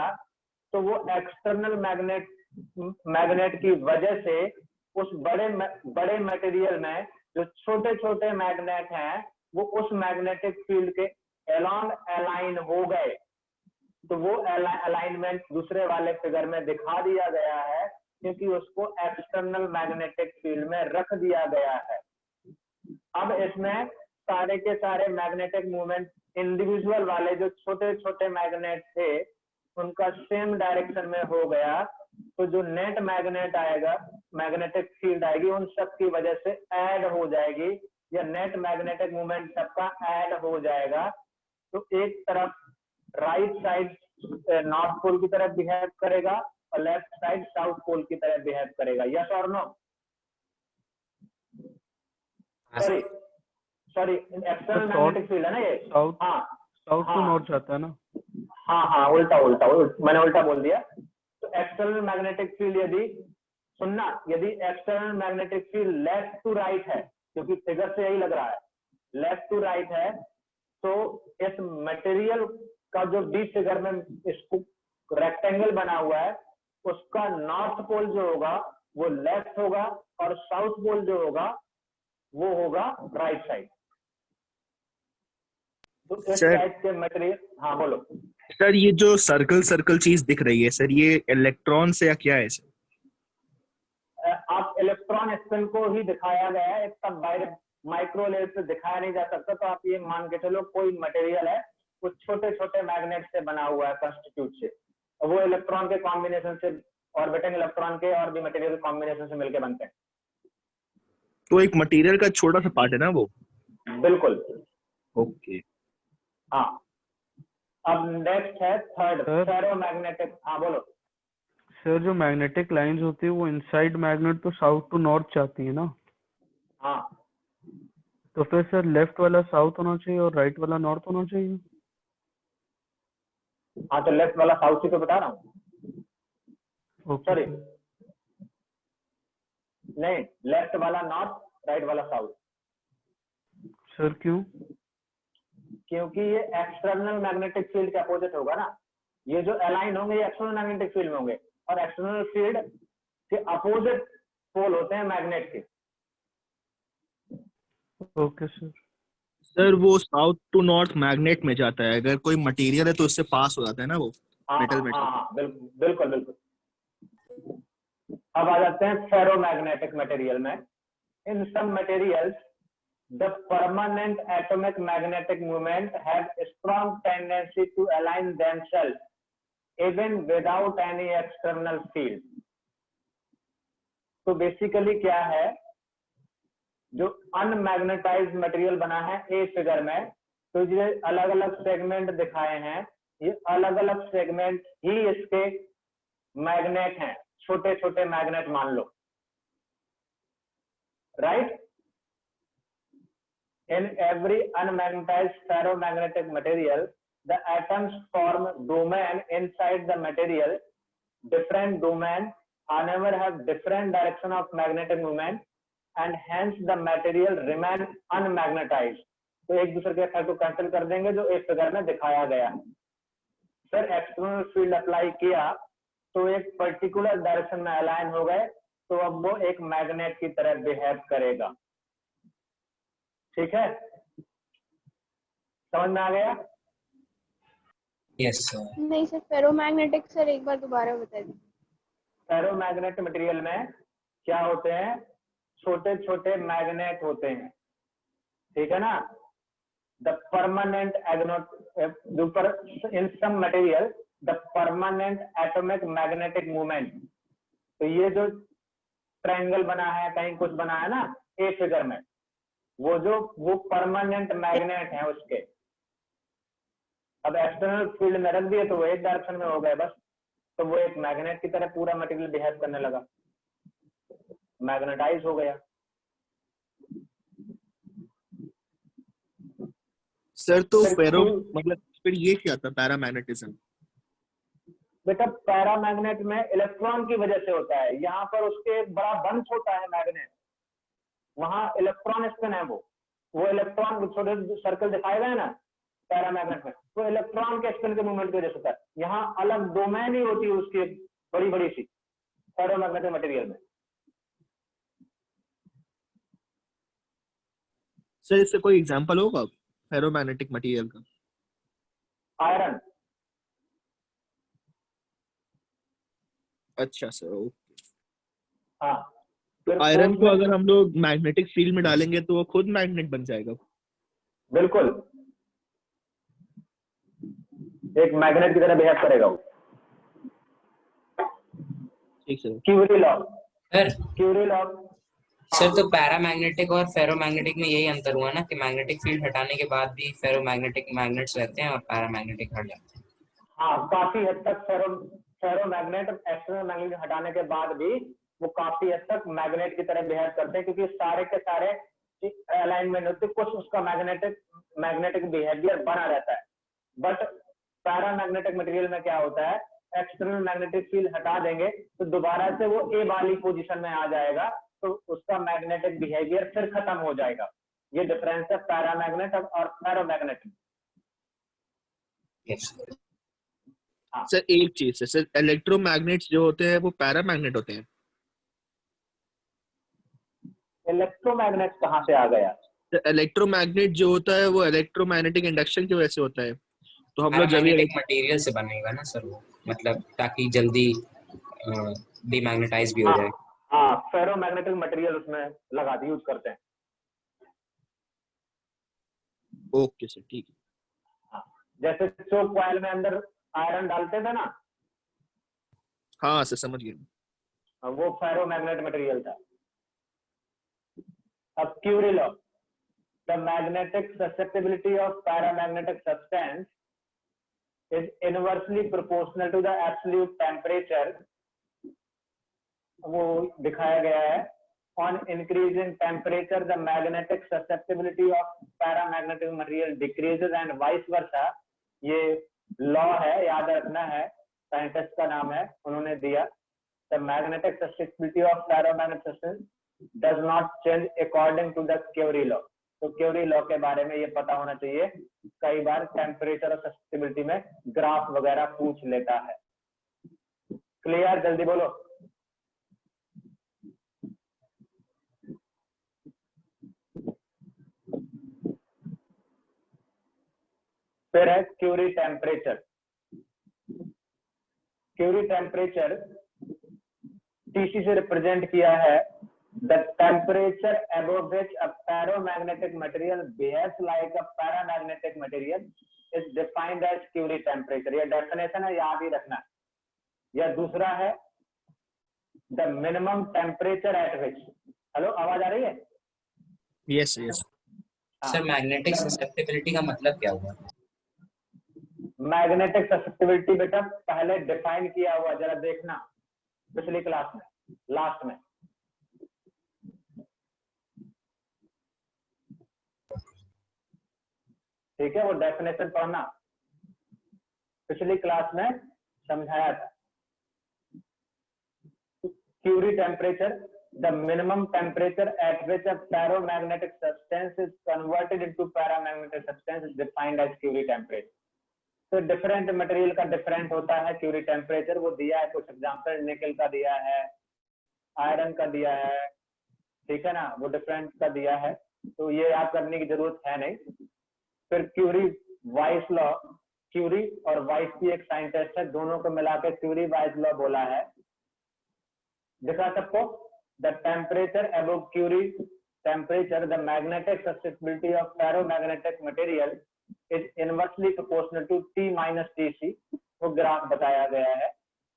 तो वो एक्सटर्नल मैग्नेट की वजह से उस बड़े मटेरियल में जो छोटे छोटे मैग्नेट हैं, वो उस मैग्नेटिक फील्ड के अलोंग अलाइन हो गए। तो वो अलाइनमेंट दूसरे वाले फिगर में दिखा दिया गया है, क्योंकि उसको एक्सटर्नल मैग्नेटिक फील्ड में रख दिया गया है। अब इसमें सारे के सारे मैग्नेटिक मूवमेंट इंडिविजुअल वाले जो छोटे छोटे मैग्नेट थे उनका सेम डायरेक्शन में हो गया, तो जो नेट मैग्नेट आएगा, मैग्नेटिक फील्ड आएगी, उन सब की वजह से ऐड हो जाएगी, या नेट मैग्नेटिक मूवमेंट सबका ऐड हो जाएगा। तो एक तरफ राइट साइड नॉर्थ पोल की तरफ बिहेव करेगा और लेफ्ट साइड साउथ पोल की तरफ बिहेव करेगा। यस और no? Sorry external magnetic field है ना ये। साउथ हाँ साउथ टू हाँ। नॉर्थ जाता है ना। हाँ उल्टा मैंने उल्टा बोल दिया। तो एक्सटर्नल मैग्नेटिक फील्ड यदि external magnetic field left to right है, क्योंकि फिगर से यही लग रहा है लेफ्ट टू राइट है, तो इस मटेरियल का जो डी फिगर में इसको रेक्टेंगल बना हुआ है, उसका नॉर्थ पोल जो होगा वो लेफ्ट होगा और साउथ पोल जो होगा वो होगा राइट साइड। तो इस सर- टाइप के मटेरियल, हाँ बोलो। सर ये जो सर्कल सर्कल चीज दिख रही है सर, ये इलेक्ट्रॉन से या क्या है सर? आप इलेक्ट्रॉन स्पिन को ही दिखाया गया है, इतना बाहर माइक्रो लेवल पे दिखाया नहीं जा सकता। तो आप ये मान के चलो कोई मटेरियल है कुछ छोटे छोटे मैग्नेट से बना हुआ है कंस्टिट्यूट से, और वो इलेक्ट्रॉन के कॉम्बिनेशन से, ऑर्बिटिंग इलेक्ट्रॉन के और भी मटेरियल कॉम्बिनेशन से मिलकर बनते हैं। तो एक मटेरियल का छोटा सा पार्ट है ना वो? बिल्कुल। ओके। हाँ, अब नेक्स्ट है थर्ड, सर। फेरोमैग्नेटिक। हाँ बोलो। सर जो मैग्नेटिक लाइंस होती है वो इनसाइड मैग्नेट तो साउथ टू नॉर्थ जाती है ना, हाँ, तो फिर सर लेफ्ट वाला साउथ होना चाहिए और राइट वाला नॉर्थ होना चाहिए। हाँ तो लेफ्ट वाला साउथ ही तो बता रहा हूँ। ओके सॉरी, नहीं, लेफ्ट वाला नॉर्थ, राइट वाला साउथ, सर क्यों? क्योंकि ये एक्सटर्नल मैग्नेटिक फील्ड के अपोजिट होगा ना। ये जो अलाइन होंगे ये एक्सटर्नल मैग्नेटिक फील्ड में होंगे, और एक्सटर्नल फील्ड के अपोजिट पोल होते हैं मैग्नेट के। Okay sir. सर वो साउथ टू नॉर्थ मैग्नेट में जाता है, अगर कोई मटेरियल है तो उससे पास हो जाता है ना वो मेटल मेटल। हाँ, बिल्कुल बिल्कुल। अब आ जाते हैं फेरोमैग्नेटिक मटेरियल में। In some materials the permanent atomic magnetic moment have a strong tendency to align themselves even without any external field. तो बेसिकली क्या है, जो अनमैग्नेटाइज्ड मटेरियल बना है ए फिगर में, तो ये अलग अलग सेगमेंट दिखाए हैं, ये अलग अलग सेगमेंट ही इसके मैग्नेट हैं, छोटे छोटे मैग्नेट मान लो, right. In every unmagnetized ferromagnetic material, the atoms form domain inside the material. Different domain, however, have different direction of magnetic moment, and hence the material remain unmagnetized. तो एक दूसरे के effect को cancel कर देंगे जो इस फिगर में दिखाया गया है। फिर एक्सटर्नल फील्ड अप्लाई किया तो एक पर्टिकुलर डायरेक्शन में अलाइन हो गए, तो अब वो एक मैग्नेट की तरह बिहेव करेगा। ठीक है, समझ में आ गया? Yes sir. नहीं सर, फेरोमैग्नेटिक सर एक बार दोबारा बता दीजिए। फेरोमैग्नेट मटेरियल में क्या होते हैं, छोटे छोटे मैग्नेट होते हैं, ठीक है ना। The permanent in some material the permanent atomic magnetic movement. तो ये जो ट्रायंगल बना है, कहीं कुछ बना है ना ए फिगर में, वो परमानेंट मैग्नेट है उसके। अब एक्सटर्नल फील्ड में रख दिए तो वो एक डायरेक्शन में हो गए बस, तो वो एक मैग्नेट की तरह पूरा मटेरियल बिहेव करने लगा, मैग्नेटाइज हो गया। सर तो फेरो मतलब फिर ये क्या था पैरामैग्नेटिज्म? बेटा पैरामैग्नेट में इलेक्ट्रॉन की वजह से होता है, यहाँ पर उसके एक बड़ा बंच होता है मैग्नेट, वहां इलेक्ट्रॉन स्पिन है, वो इलेक्ट्रॉन छोटे सर्कल दिखाए गए ना पैरामैग्नेट में, तो इलेक्ट्रॉन के स्पिन के मूवमेंट की वजह से होता है। यहाँ अलग डोमेन ही होती है उसकी बड़ी बड़ी सी फेरोमैग्नेटिक मटेरियल में। सर इससे कोई एग्जांपल होगा फेरोमैग्नेटिक मटेरियल का? आयरन। अच्छा सर, ओके। हाँ, तो आयरन को अगर हम लोग मैग्नेटिक फील्ड में डालेंगे तो वो खुद मैग्नेट बन जाएगा? बिल्कुल, एक मैग्नेट की तरह बिहेव करेगा वो। ठीक sir. Curie law. Sir Curie law. Sir तो पैरामैग्नेटिक और फेरोमैग्नेटिक में यही अंतर हुआ ना कि मैग्नेटिक फील्ड हटाने के बाद भी फेरोमैग्नेटिक मैग्नेट्स रहते हैं और पैरामैग्नेटिक हट जाते हैं। हाँ, काफी हद तक फेरोमैग्नेट एक्सटर्नल मैग्नेट हटाने के बाद भी वो काफी हद तक मैग्नेट की तरह बिहेव करते हैं, क्योंकि सारे के सारे अलाइनमेंट होते हैं, कुछ उसका मैग्नेटिक बिहेवियर बना रहता है। बट पैरामैग्नेटिक मटेरियल में क्या होता है, एक्सटर्नल मैग्नेटिक फील्ड हटा देंगे तो दोबारा से वो ए वाली पोजीशन में आ जाएगा, तो उसका मैग्नेटिक बिहेवियर फिर खत्म हो जाएगा। ये डिफरेंस है पैरामैग्नेट और फेरोमैग्नेट में। यस सर एक चीज है सर, इलेक्ट्रोमैग्नेट्स जो होते हैं वो पैरामैग्नेट होते हैं? इलेक्ट्रोमैग्नेट कहाँ से आ गया? इलेक्ट्रोमैग्नेट जो होता है वो इलेक्ट्रोमैग्नेटिक इंडक्शन की वजह से होता है, तो हम लोग जब भी पैरामैग्नेटिक मटेरियल से बनेगा ना सर वो, मतलब ताकि जल्दी डीमैग्नेटाइज भी हो जाए। हाँ, फेरोमैग्नेटिक मटेरियल उसमें लगा दी, यूज करते हैं। ओके सर, ठीक है। हाँ, जैसे चोक कॉइल में अंदर आयरन डालते थे ना, हाँ सर समझ गया। वो फेरोमैग्नेट मटेरियल था। अब Curie law, the magnetic susceptibility of paramagnetic substance is inversely proportional to the absolute temperature। वो दिखाया गया है, on increasing temperature the magnetic susceptibility of paramagnetic material decreases and vice versa। ये लॉ है, याद रखना है, साइंटिस्ट का नाम है, उन्होंने दिया। the magnetic susceptibility of ferromagnetic substance does not change according to the Curie law. तो क्यूरी लॉ के बारे में ये पता होना चाहिए, कई बार टेम्परेचर और सस्टेबिलिटी में ग्राफ वगैरह पूछ लेता है। क्लियर, जल्दी बोलो। फिर है Curie temperature. Curie temperature TC से रिप्रेजेंट किया है the temperature above which a ferromagnetic material behaves like a paramagnetic material is defined as Curie temperature। यह डेफिनेशन है, याद ही रखना। यह दूसरा है the minimum temperature at which, hello आवाज आ रही है? Yes yes sir magnetic susceptibility का मतलब क्या हुआ? मैग्नेटिक ससेप्टिबिलिटी बेटा पहले डिफाइन किया हुआ, जरा देखना पिछली क्लास में, लास्ट में। ठीक है, वो डेफिनेशन पढ़ना, पिछली क्लास में समझाया था। Curie temperature, the minimum temperature at which a ferromagnetic substance is converted into paramagnetic substance is defined as Curie temperature। तो डिफरेंट मटेरियल का डिफरेंट होता है Curie टेम्परेचर, वो दिया है कुछ एग्जांपल, निकल का दिया है, आयरन का दिया है, ठीक है ना, वो डिफरेंट का दिया है, तो ये याद करने की जरूरत है नहीं। फिर क्यूरी वाइस लॉ, क्यूरी और वाइस की एक साइंटिस्ट है, दोनों को मिला के क्यूरी वाइस लॉ बोला है। दिखा सबको, the temperature above Curie temperature the magnetic susceptibility of ferromagnetic material is inversely proportional to T minus TC। वो ग्राफ बताया गया है,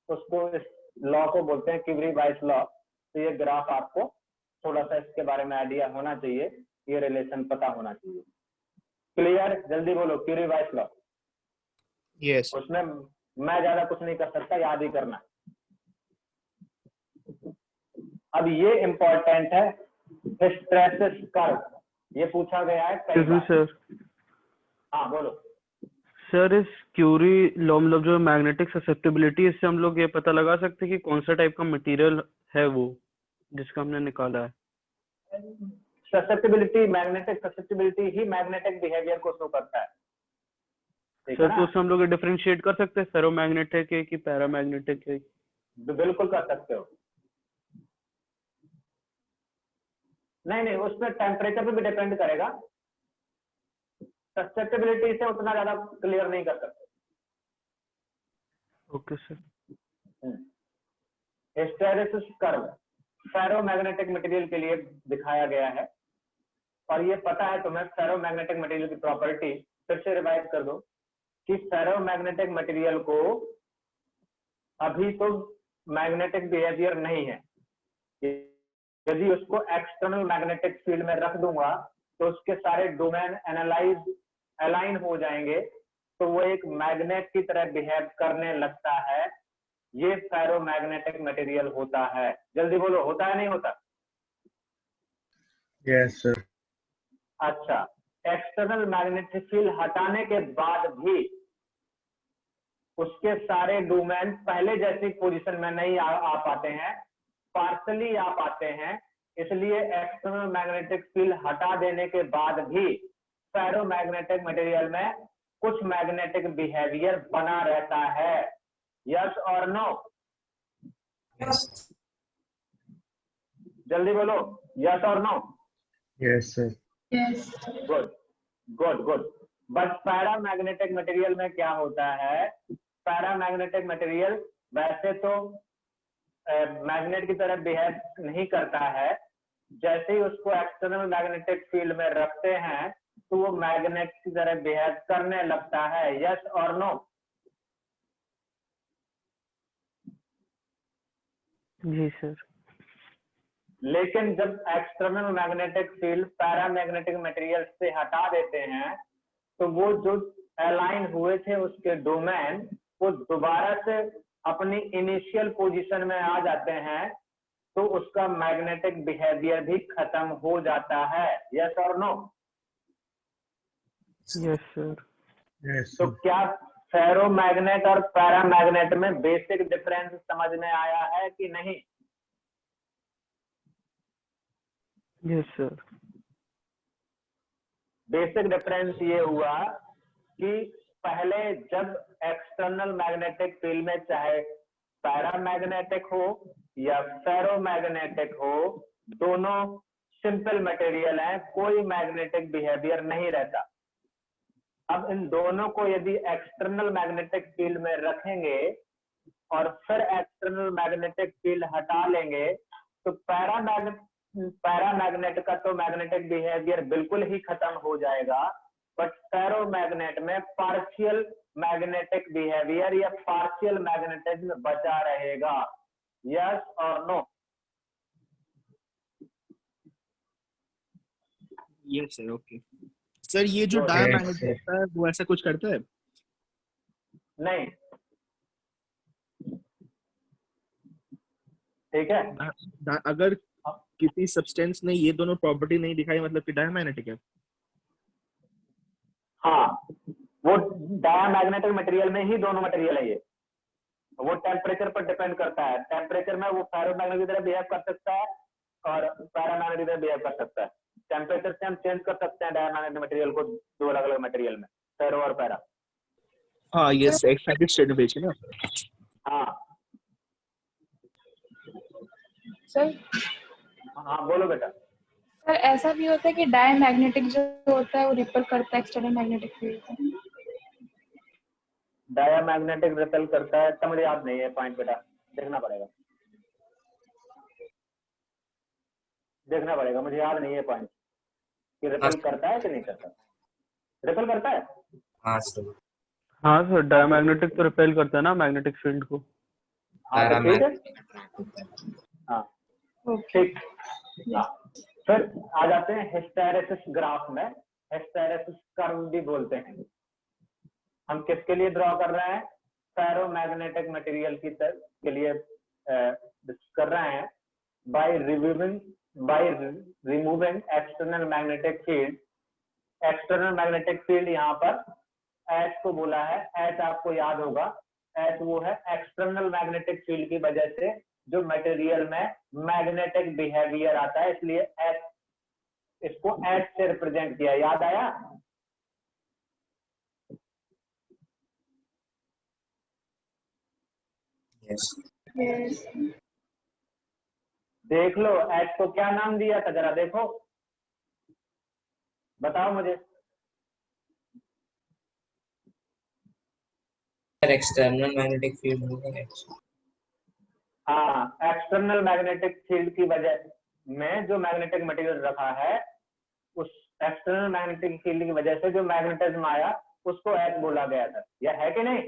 उसको इस लॉ को बोलते हैं क्यूरी वाइस लॉ। तो ये ग्राफ आपको थोड़ा सा इसके बारे में आइडिया होना चाहिए, ये रिलेशन पता होना चाहिए। क्लियर, जल्दी बोलो क्यूरी वाइस लॉ। यस उसमें मैं ज्यादा कुछ नहीं कर सकता, याद ही करना। अब ये इम्पोर्टेंट है, हिस्टैरिसीस कर्व, ये पूछा गया है कई बार। सर हाँ बोलो। सर इस क्यूरी लॉ मतलब जो मैग्नेटिक ससेप्टिबिलिटी, इससे हम लोग ये पता लगा सकते हैं कि कौन सा टाइप का मटेरियल है वो जिसका हमने निकाला है। ससेप्टिबिलिटी, मैग्नेटिक ससेप्टिबिलिटी ही मैग्नेटिक बिहेवियर को शो करता है, ठीक है सर ना? तो उससे हम लोग डिफरेंशिएट कर सकते हैं फेरोमैग्नेटिक है कि पैरामैग्नेटिक है? बिल्कुल कर सकते हो। नहीं, उसमें टेम्परेचर पे भी डिपेंड करेगा, ससेप्टिबिलिटी से उतना ज्यादा क्लियर नहीं कर सकते। Okay sir. Hysteresis curve ferromagnetic material के लिए दिखाया गया है, और ये पता है तुम्हें फेरोमैग्नेटिक मटेरियल की प्रॉपर्टी, फिर से रिवाइज कर दो कि फेरोमैग्नेटिक मटेरियल को अभी तो मैग्नेटिक बिहेवियर नहीं है, यदि उसको एक्सटर्नल मैग्नेटिक फील्ड में रख दूंगा तो उसके सारे डोमेन अलाइन हो जाएंगे, तो वो एक मैग्नेट की तरह बिहेव करने लगता है। ये फेरोमैग्नेटिक मटेरियल होता है। जल्दी बोलो, होता है नहीं होता? Yes sir. अच्छा, एक्सटर्नल मैग्नेटिक फील्ड हटाने के बाद भी उसके सारे डोमेन पहले जैसी पोजीशन में नहीं आ पाते हैं, पार्शली आ पाते हैं। इसलिए एक्सटर्नल मैग्नेटिक फील्ड हटा देने के बाद भी फेरोमैग्नेटिक मटेरियल में कुछ मैग्नेटिक बिहेवियर बना रहता है। यस और नो? जल्दी बोलो, यस और no? Yes sir. Good. But paramagnetic material में क्या होता है? पैरामैग्नेटिक मटेरियल वैसे तो मैग्नेट की तरह बिहेव नहीं करता है, जैसे ही उसको एक्सटर्नल मैग्नेटिक फील्ड में रखते हैं तो वो मैग्नेट की तरह बिहेव करने लगता है। यस और नो? जी सर। लेकिन जब external magnetic field paramagnetic material से हटा देते हैं तो वो जो अलाइन हुए थे उसके डोमेन वो दोबारा से अपनी इनिशियल पोजीशन में आ जाते हैं, तो उसका मैग्नेटिक बिहेवियर भी खत्म हो जाता है। यस और नो? Yes sir. यस तो सर। क्या फेरोमैग्नेट और पैरामैग्नेट में बेसिक डिफरेंस समझ में आया है कि नहीं? Yes sir. बेसिक डिफरेंस ये हुआ कि पहले जब एक्सटर्नल मैग्नेटिक फील्ड में चाहे पैरामैग्नेटिक हो या फेरोमैग्नेटिक हो, दोनों सिंपल मटेरियल हैं, कोई मैग्नेटिक बिहेवियर नहीं रहता। अब इन दोनों को यदि एक्सटर्नल मैग्नेटिक फील्ड में रखेंगे और फिर एक्सटर्नल मैग्नेटिक फील्ड हटा लेंगे तो पैरामैग्नेट का तो मैग्नेटिक बिहेवियर बिल्कुल ही खत्म हो जाएगा, बट फेरोमैग्नेट में पार्शियल मैग्नेटिक बिहेवियर या पार्शियल मैग्नेटिज्म बचा रहेगा। यस और no? Yes sir, okay sir. ये जो Yes, डायमैग्नेटिक होता है वो ऐसा कुछ करता है? नहीं, ठीक है। अगर किसी सब्सटेंस ने ये दोनों प्रॉपर्टी नहीं दिखाई मतलब कि डायमैग्नेटिक है? हाँ, वो डायमैग्नेटिक मटेरियल में ही दोनों मटेरियल है ये। वो टेम्परेचर पर डिपेंड करता है। टेम्परेचर में वो फेरोमैग्नेटिक की तरह बिहेव कर सकता है और पैरामैग्नेटिक की तरह बिहेव कर सकता है। टेम्परेचर से हम चेंज कर सकते हैं डायमैग्नेटिक मटेरियल को दो अलग अलग मटेरियल में, फेरो और पैरा। हाँ, ये एक्साइटेड स्टेट में भेजिए ना। हाँ सर हाँ, बोलो बेटा। सर ऐसा भी होता है कि डायमैग्नेटिक जो होता है वो रिपेल करता है एक्सटर्नल मैग्नेटिक फील्ड को। डायमैग्नेटिक रिपेल करता है, तो मुझे याद नहीं है पॉइंट बेटा, देखना पड़ेगा, देखना पड़ेगा, मुझे याद नहीं है पॉइंट कि रिपेल करता है कि नहीं करता। रिपेल करता है? हाँ सर। हाँ सर, डायमैग्नेटिक तो रिपेल करता है ना मैग्नेटिक फील्ड को। हाँ तो ठीक है। हाँ ठीक। हाँ, फिर आ जाते हैं हिस्टैरिसीस ग्राफ में। हिस्टैरिसीस कर्व भी बोलते हैं। हम किसके लिए ड्रॉ कर रहे हैं? फेरोमैग्नेटिक मटेरियल की तरफ के लिए कर रहे हैं। By removing external magnetic field. External magnetic field यहाँ पर एच को बोला है। एच आपको याद होगा, एच वो है एक्सटर्नल मैग्नेटिक फील्ड की वजह से जो मटेरियल में मैग्नेटिक बिहेवियर आता है, इसलिए एच, इसको एच से रिप्रेजेंट किया। याद आया? यस। यस देख लो एच को क्या नाम दिया था, जरा देखो, बताओ मुझे। एक्सटर्नल मैग्नेटिक फील्ड होगा। हाँ, एक्सटर्नल मैग्नेटिक फील्ड की वजह में जो मैग्नेटिक मटेरियल रखा है, उस एक्सटर्नल मैग्नेटिक फील्ड की वजह से जो मैग्नेटिज्म आया उसको एच बोला गया था। यह है कि नहीं?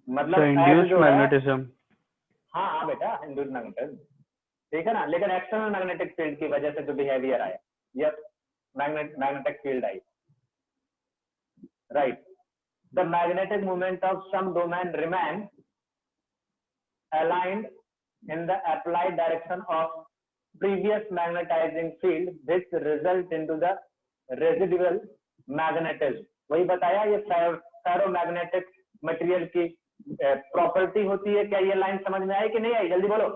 मतलब इंड्यूस्ड मैग्नेटिज्म। हाँ हाँ बेटा, इंड्यूस्ड मैग्नेटिज्म, ठीक है ना। लेकिन एक्सटर्नल मैग्नेटिक फील्ड की वजह से जो बिहेवियर आया, यह magnetic field I, right. The magnetic moment of some domain remains aligned in the applied direction of previous magnetizing field, which result into the residual magnetism। वही बताया, ये फेरोमैग्नेटिक मटेरियल की प्रॉपर्टी होती है। क्या ये लाइन समझ में आई कि नहीं आई? जल्दी बोलो।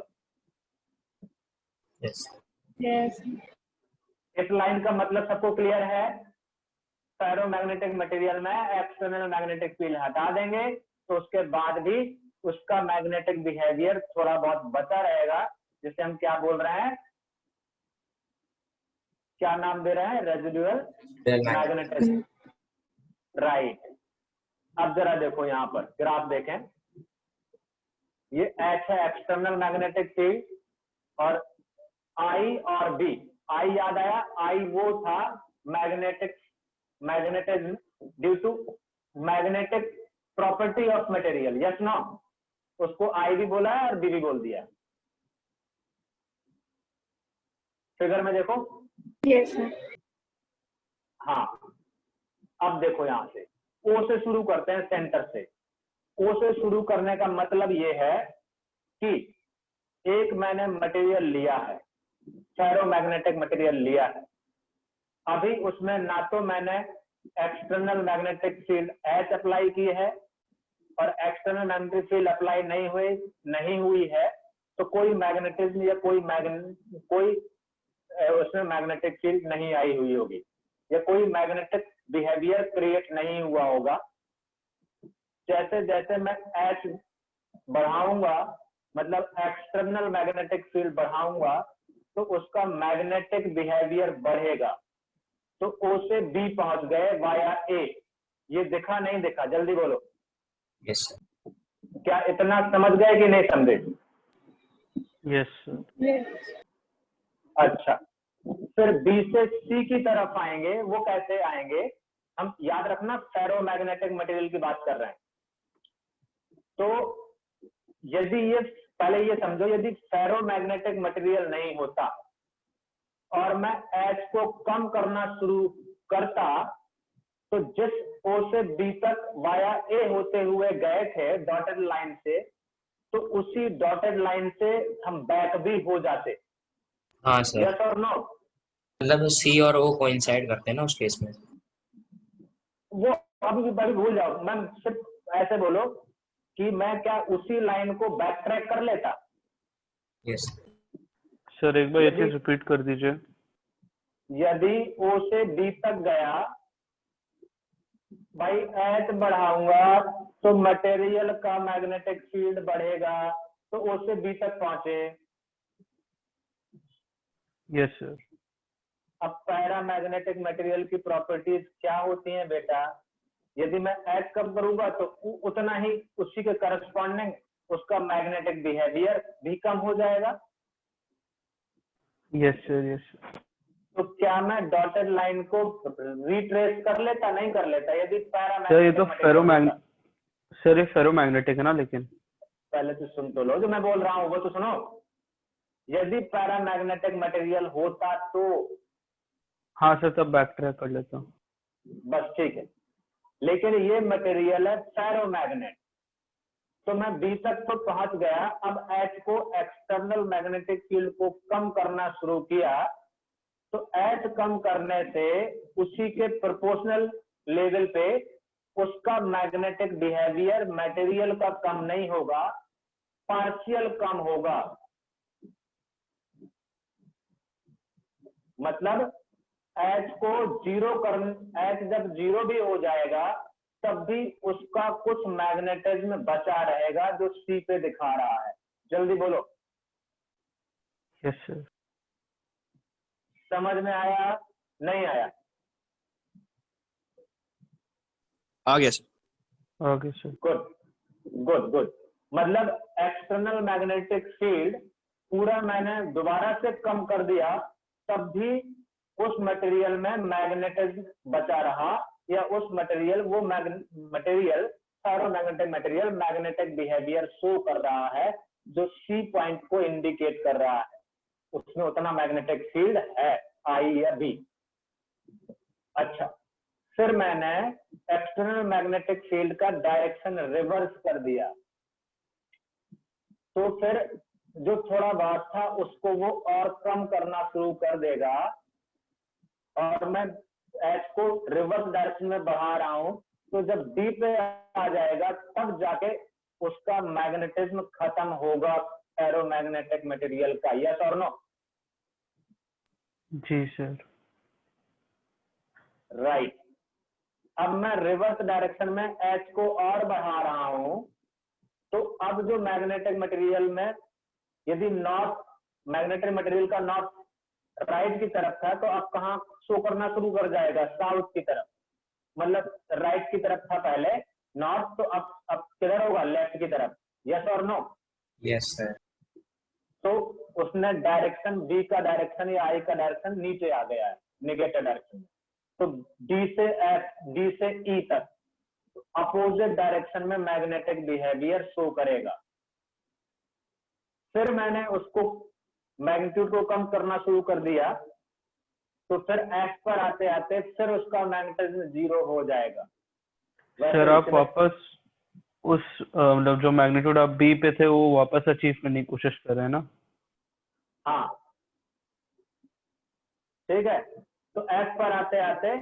यस। यस इस लाइन का मतलब सबको क्लियर है? फेरोमैग्नेटिक मटेरियल में एक्सटर्नल मैग्नेटिक फील्ड हटा देंगे तो उसके बाद भी उसका मैग्नेटिक बिहेवियर थोड़ा बहुत बचा रहेगा, जिसे हम क्या बोल रहे हैं, क्या नाम दे रहे हैं? Residual magnetism, right. अब जरा देखो यहाँ पर ग्राफ देखें, ये एच है एक्सटर्नल मैग्नेटिक फील्ड, और आई और बी। आई याद आया? आई वो था magnetism due to magnetic property of material. Yes no? उसको आई भी बोला है और बी भी बोल दिया। फिगर में देखो। यस हाँ, अब देखो यहां से ओ से शुरू करते हैं, सेंटर से। ओ से शुरू करने का मतलब ये है कि एक मैंने मटेरियल लिया है, फेरोमैग्नेटिक मटेरियल लिया है। अभी उसमें ना तो मैंने external magnetic field H apply की है और एक्सटर्नल मैग्नेटिक फील्ड अप्लाई नहीं हुई है, तो कोई मैग्नेटिज्म या कोई उसमें मैग्नेटिक फील्ड नहीं आई हुई होगी या कोई मैग्नेटिक बिहेवियर क्रिएट नहीं हुआ होगा। जैसे जैसे मैं H बढ़ाऊंगा, मतलब एक्सटर्नल मैग्नेटिक फील्ड बढ़ाऊंगा, तो उसका मैग्नेटिक बिहेवियर बढ़ेगा। तो O से B पहुंच गए वाया A। ये दिखा नहीं दिखा, जल्दी बोलो। Yes sir. क्या इतना समझ गए कि नहीं समझे? Yes sir. अच्छा, फिर B से C की तरफ आएंगे। वो कैसे आएंगे? हम याद रखना फेरोमैग्नेटिक मटेरियल की बात कर रहे हैं। तो यदि ये पहले ये समझो, यदि फेरोमैग्नेटिक मटेरियल नहीं होता और मैं H को कम करना शुरू करता, तो जिस O से B तक वाया A होते हुए गए थे डॉटेड लाइन से, तो उसी डॉटेड लाइन से हम बैक भी हो जाते। हाँ सर, यस और नो? मतलब सी और ओ कोइंसाइड करते हैं ना उस केस में। वो अभी बड़ी भूल जाओ, मैं सिर्फ ऐसे बोलो कि मैं क्या उसी लाइन को बैक ट्रैक कर लेता? यस सर एक बार ये चीज रिपीट कर दीजिए। यदि O से B तक गया, भाई H बढ़ाऊंगा तो मटेरियल का मैग्नेटिक फील्ड बढ़ेगा, तो O से B तक पहुंचे। Yes sir. अब पैरामैग्नेटिक मटेरियल की प्रॉपर्टीज क्या होती हैं बेटा? यदि मैं H कम करूंगा तो उतना ही उसी के करस्पॉन्डिंग उसका मैग्नेटिक बिहेवियर भी कम हो जाएगा। Yes sir. Yes sir. तो क्या मैं डॉटेड लाइन को रिट्रेस कर लेता? नहीं कर लेता। यदि सर ये तो सर ये फेरोमैग्नेटिक है ना, लेकिन पहले तो सुन तो लो, जो मैं बोल रहा हूँ वो तो सुनो। यदि पैरामैग्नेटिक मटेरियल होता तो हाँ सर तब बैक ट्रैक कर लेता हूँ। बस ठीक है, लेकिन ये मटेरियल है फेरोमैग्नेट, तो मैं B तक तो पहुंच गया। अब H को एक्सटर्नल मैग्नेटिक फील्ड को कम करना शुरू किया, तो H कम करने से उसी के प्रोपोर्शनल लेवल पे उसका मैग्नेटिक बिहेवियर मटेरियल का कम नहीं होगा, पार्शियल कम होगा। मतलब H को H जब जीरो भी हो जाएगा, तब भी उसका कुछ मैग्नेटिज्म बचा रहेगा जो C पे दिखा रहा है। जल्दी बोलो। Yes sir. समझ में आया? नहीं आया? आ गया sir. Okay sir. Good good good. मतलब एक्सटर्नल मैग्नेटिक फील्ड पूरा मैंने दोबारा से कम कर दिया, तब भी उस मटेरियल में मैग्नेटिज्म बचा रहा, या उस material ferromagnetic material magnetic behaviour show कर रहा है, जो C पॉइंट को इंडिकेट कर रहा है उसमें उतना मैग्नेटिक फील्ड है, I या B। अच्छा, फिर मैंने एक्सटर्नल मैग्नेटिक फील्ड का डायरेक्शन रिवर्स कर दिया, तो फिर जो थोड़ा बहुत था उसको वो और कम करना शुरू कर देगा, और मैं H को रिवर्स डायरेक्शन में बढ़ा रहा हूं, तो जब D पे आ जाएगा तब जाके उसका मैग्नेटिज्म खत्म होगा फेरोमैग्नेटिक मटेरियल का। यस और नो? जी सर। राइट। अब मैं रिवर्स डायरेक्शन में H को और बढ़ा रहा हूं, तो अब जो मैग्नेटिक मटेरियल में यदि नॉर्थ मैग्नेटिक मटेरियल का नॉर्थ राइट की तरफ था, तो अब कहाँ शो करना शुरू कर जाएगा? साउथ की तरफ। मतलब राइट की तरफ था पहले नॉर्थ, तो अब किधर होगा? लेफ्ट की तरफ। यस और नो? Yes sir. तो उसने डायरेक्शन B का डायरेक्शन या I का डायरेक्शन नीचे आ गया है, नेगेटिव डायरेक्शन में। तो D से E तक अपोजिट डायरेक्शन में मैग्नेटिक बिहेवियर शो करेगा। फिर मैंने उसको मैग्नीट्यूड को कम करना शुरू कर दिया, तो फिर F पर आते आते फिर उसका मैग्नेटिज्म जीरो हो जाएगा। सर आप वापस उस मतलब जो मैग्नीट्यूड आप B पे थे वो वापस अचीव करने की कोशिश कर रहे हैं ना? हाँ ठीक है। तो F पर आते आते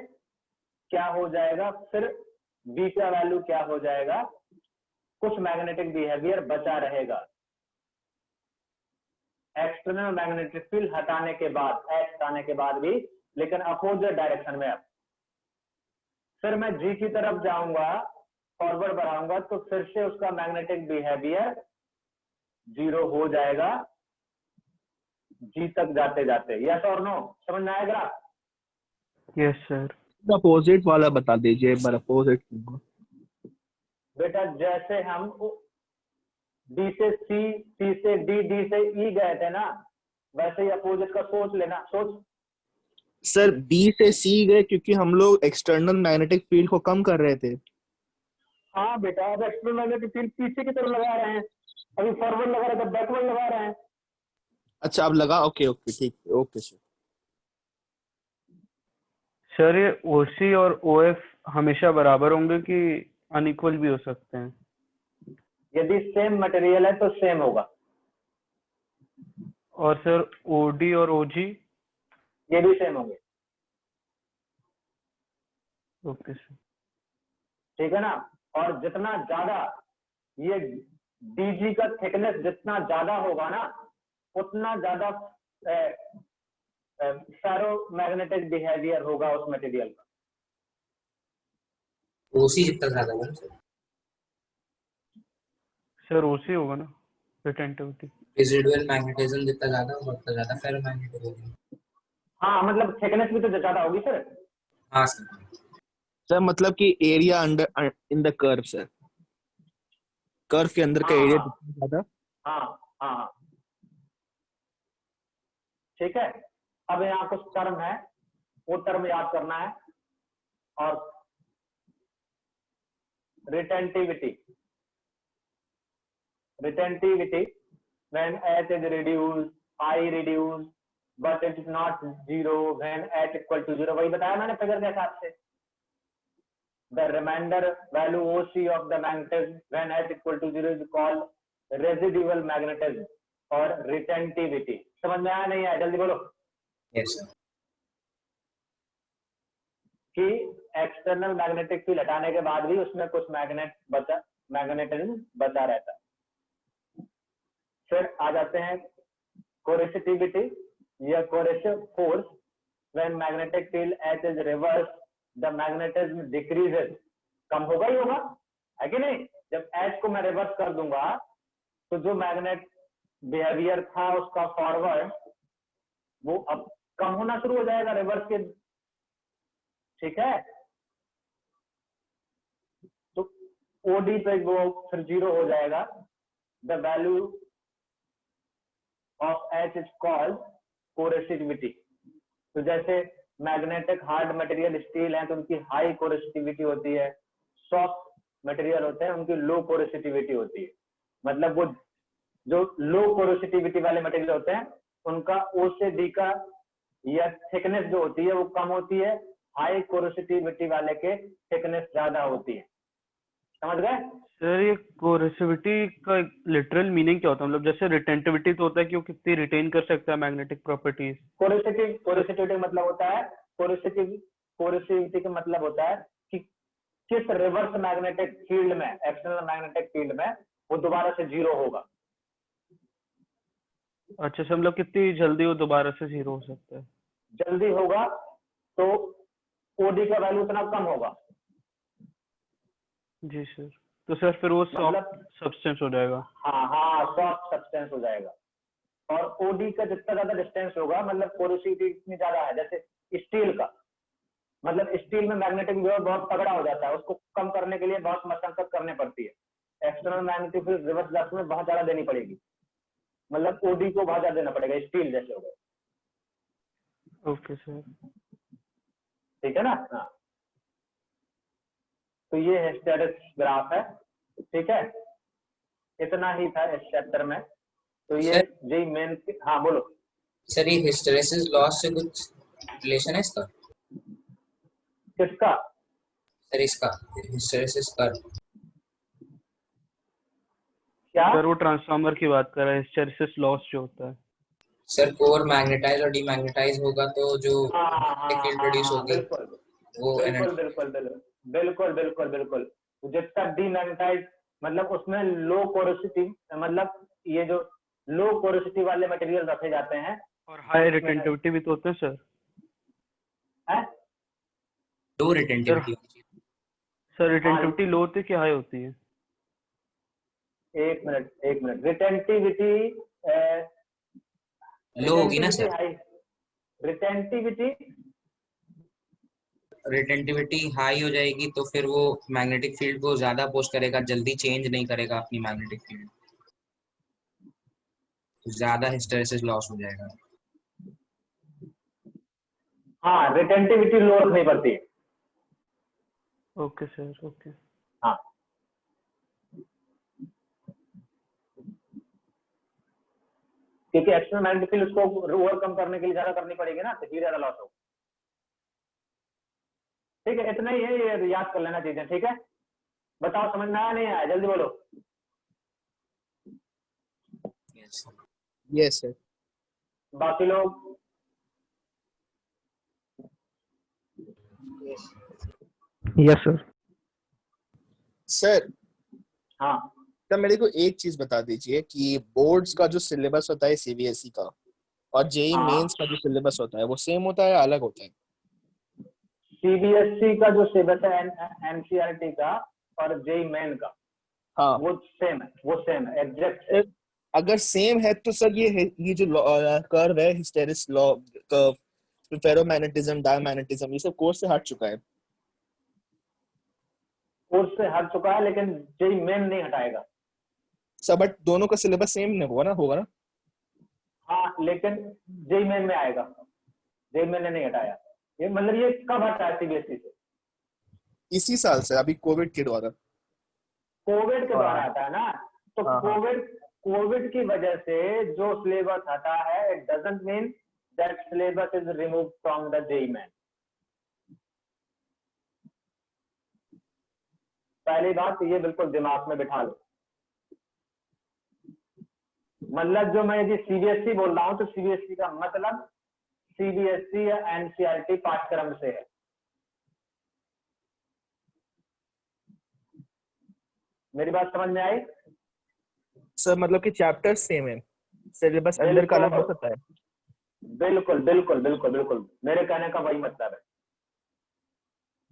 क्या हो जाएगा, फिर बी का वैल्यू क्या हो जाएगा, कुछ मैग्नेटिक बिहेवियर बचा रहेगा एक्सटर्नल मैग्नेटिक फील्ड हटाने के बाद, एच हटाने के बाद भी, लेकिन अपोजिट डायरेक्शन में। अब फिर मैं जी की तरफ जाऊंगा, फॉरवर्ड बढ़ाऊंगा, तो फिर से उसका मैग्नेटिक बिहेवियर 0 हो जाएगा जी तक जाते जाते। यस और नो, समझ में आएगा? Yes sir. अपोजिट वाला बता दीजिए एक बार, अपोजिट। बेटा जैसे हम डी से सी, सी से डी, डी से ई गए थे ना, वैसे ही अपोजिट का सोच लेना। सोच सर बी से सी गए क्योंकि हम लोग एक्सटर्नल मैग्नेटिक फील्ड को कम कर रहे थे। हाँ बेटा, अब एक्सटर्नल मैग्नेटिक फील्ड पीछे की तरफ लगा रहे हैं, अभी फॉरवर्ड लगा रहे थे, बैकवर्ड लगा रहे हैं। अच्छा अब लगा, ओके ओके ठीक, ओके सर। सर ये ओसी और ओएफ हमेशा बराबर होंगे कि अनइक्वल भी हो सकते हैं? यदि सेम मटेरियल है तो सेम होगा। और सर ओडी और ओजी? ये भी सेम होंगे। Okay sir. ठीक है ना? और जितना ज्यादा ये डीजी का थिकनेस जितना ज्यादा होगा ना, उतना ज्यादा फेरोमैग्नेटिक बिहेवियर होगा उस मटेरियल का। ओसी जितना ज्यादा होगा सर, सर ओसी होगा ना, रिटेंटिविटी। रेसिडुअल मैग्नेटिज्म जितना ज्यादा होगा उतना ज्यादा फेरोमैग्नेटिक होगा। हाँ मतलब थिकनेस भी तो ज्यादा होगी सर। हाँ सर। सर मतलब कि area under in the curve sir, curve के अंदर का एरिया ज्यादा। हाँ हाँ हाँ ठीक है। अब यहाँ कुछ टर्म है, वो टर्म याद करना है। और retentivity, retentivity when h is reduced, I reduced, but it is not 0 when h equal to 0। वही बताया मैंने फिगर के हिसाब से। The remainder value OC of the magnetism when h equal to 0 is called residual magnetism और retentivity। समझ में आया नहीं आया? जल्दी बोलो। Yes sir. कि एक्सटर्नल मैग्नेटिक फील्ड हटाने के बाद भी उसमें कुछ मैग्नेटिज्म बचा रहता है। फिर आ जाते हैं कोरेसिटिविटी या coercive force. When magnetic field H is reverse the magnetism decreases. कम होगा ही होगा, है कि नहीं? जब एच को मैं रिवर्स कर दूंगा तो जो मैग्नेट बिहेवियर था उसका फॉरवर्ड, वो अब कम होना शुरू हो जाएगा रिवर्स के। ठीक है, तो ओडी पे वो फिर 0 हो जाएगा। The value of H is called coercivity. तो जैसे मैग्नेटिक हार्ड मटेरियल स्टील है तो उनकी हाई कोरेसिटिविटी होती है, सॉफ्ट मटेरियल होते हैं उनकी लो कोरेसिटिविटी होती है। मतलब वो जो लो कोरेसिटिविटी वाले मटेरियल होते हैं उनका ओ से डी का या थिकनेस जो होती है वो कम होती है, हाई कोरेसिटिविटी वाले के थिकनेस ज्यादा होती है। समझ गए? सर ये कोरेसिविटी का लिटरल मीनिंग क्या होता है? मतलब जैसे रिटेंटिविटी तो होता है कि वो कितनी रिटेन कर सकता है मैग्नेटिक प्रॉपर्टीज। कोरेसिटिविटी मतलब होता है, कोरेसिविटी का मतलब होता है कि किस रिवर्स मैग्नेटिक फील्ड में, एक्सटर्नल मैग्नेटिक फील्ड में वो दोबारा से 0 होगा। अच्छा सर, मतलब कितनी जल्दी वो दोबारा से 0 हो सकता है? जल्दी होगा तो ओडी का वैल्यू उतना कम होगा। जी सर। तो सर फिर वो मतलब सॉफ्ट सब्सटेंस हो जाएगा। हाँ हाँ, सॉफ्ट सब्सटेंस हो जाएगा। और ओडी का जितना ज्यादा डिस्टेंस होगा, मतलब पोरोसिटी इतनी ज्यादा है, जैसे स्टील का, मतलब स्टील में मैग्नेटिक विभव बहुत तगड़ा हो जाता है, उसको कम करने के लिए बहुत मशक्कत करनी पड़ती है। External magnetic field reverse direction में बहुत ज्यादा देनी पड़ेगी, मतलब ओडी को बहुत ज्यादा देना पड़ेगा, स्टील जैसे हो गए। Okay sir. ठीक है ना? हाँ, तो ये हिस्टेरिसिस ग्राफ है। ठीक है, इतना ही था इस चैप्टर में। तो ये जी मेन। हाँ बोलो सर, ये हिस्टेरेसिस लॉस से कुछ रिलेशन है इसका? किसका? सर इसका, हिस्टेरेसिस कर्व। क्या सर वो ट्रांसफार्मर की बात कर रहा है, हिस्टेरिसिस लॉस जो होता है। सर कोर मैग्नेटाइज और डीमैग्नेटाइज होगा तो जो फील्ड प्रोड्यूस होगी बिल्कुल वो बिल्कुल एनर्जी। बिल्कुल बिल्कुल बिल्कुल बिल्कुल बिल्कुल। जितना डीमैग्नेटाइज मतलब उसमें लो पोरोसिटी, मतलब ये जो लो पोरोसिटी वाले मटेरियल रखे जाते हैं और हाई रिटेंटिविटी भी तो होते हैं सर। हैं? Low retentivity. सर रिटेंटिविटी लो होती है कि हाई होती है? एक मिनट रिटेंटिविटी लो होगी ना sir. High, retentivity retentivity high हो जाएगी तो फिर वो मैग्नेटिक फील्ड को ज्यादा अपोज करेगा, जल्दी चेंज नहीं करेगा अपनी मैग्नेटिक फील्ड, तो ज्यादा हिस्टैरिसीस लॉस हो जाएगा। हाँ रिटेंटिविटी लो रखनी पड़ती है। Okay sir, okay. हाँ क्योंकि एक्सटर्नल मैग्नेटिक फील्ड उसको ओवरकम करने के लिए ज्यादा करनी पड़ेगी ना, तो हीट ज्यादा लॉस होगा। ठीक है, इतना ही है, ये याद कर लेना चीजें। ठीक है, बताओ समझ में आया नहीं आया, जल्दी बोलो। Yes sir. बाकी लोग यस सर। सर हाँ तब मेरे को एक चीज बता दीजिए कि बोर्ड्स का जो सिलेबस होता है सीबीएसई का और जेई हाँ। मेंस का जो सिलेबस होता है वो सेम होता है या अलग होता है? सीबीएसई का जो सिलेबस है एनसीईआरटी का और जेई मेन का, हाँ वो सेम है, वो सेम है, एग्जैक्ट। अगर सेम है तो सर ये जो कर्व है हिस्टेरिस लॉ कर्व, फेरोमैग्नेटिज्म, डायमैग्नेटिज्म, ये सब कोर्स से हट चुका है। कोर्स से हट चुका है, लेकिन जेई मेन नहीं हटाएगा। सब बट दोनों का सिलेबस सेम नहीं होगा ना? हाँ लेकिन जेई मेन में आएगा, जेई मेन ने नहीं हटाया। ये मतलब ये कब हटा है सीबीएसई से? इसी साल से, अभी कोविड के द्वारा। कोविड के द्वारा आता है ना, तो हाँ, हाँ। कोविड की वजह से जो सिलेबस हटा है, it doesn't mean that syllabus is remove from the JEE Main. पहली बात ये बिल्कुल दिमाग में बिठा लो। मतलब जो मैं यदि सीबीएसई बोल रहा हूं तो सीबीएसई का मतलब सीबीएसई या एनसीईआरटी पाठ्यक्रम से है। मेरी बात समझ में आई? सर मतलब कि चैप्टर सेम है, सिलेबस अंदर का अलग हो सकता है। बिल्कुल बिल्कुल बिल्कुल बिल्कुल, मेरे कहने का वही मतलब है।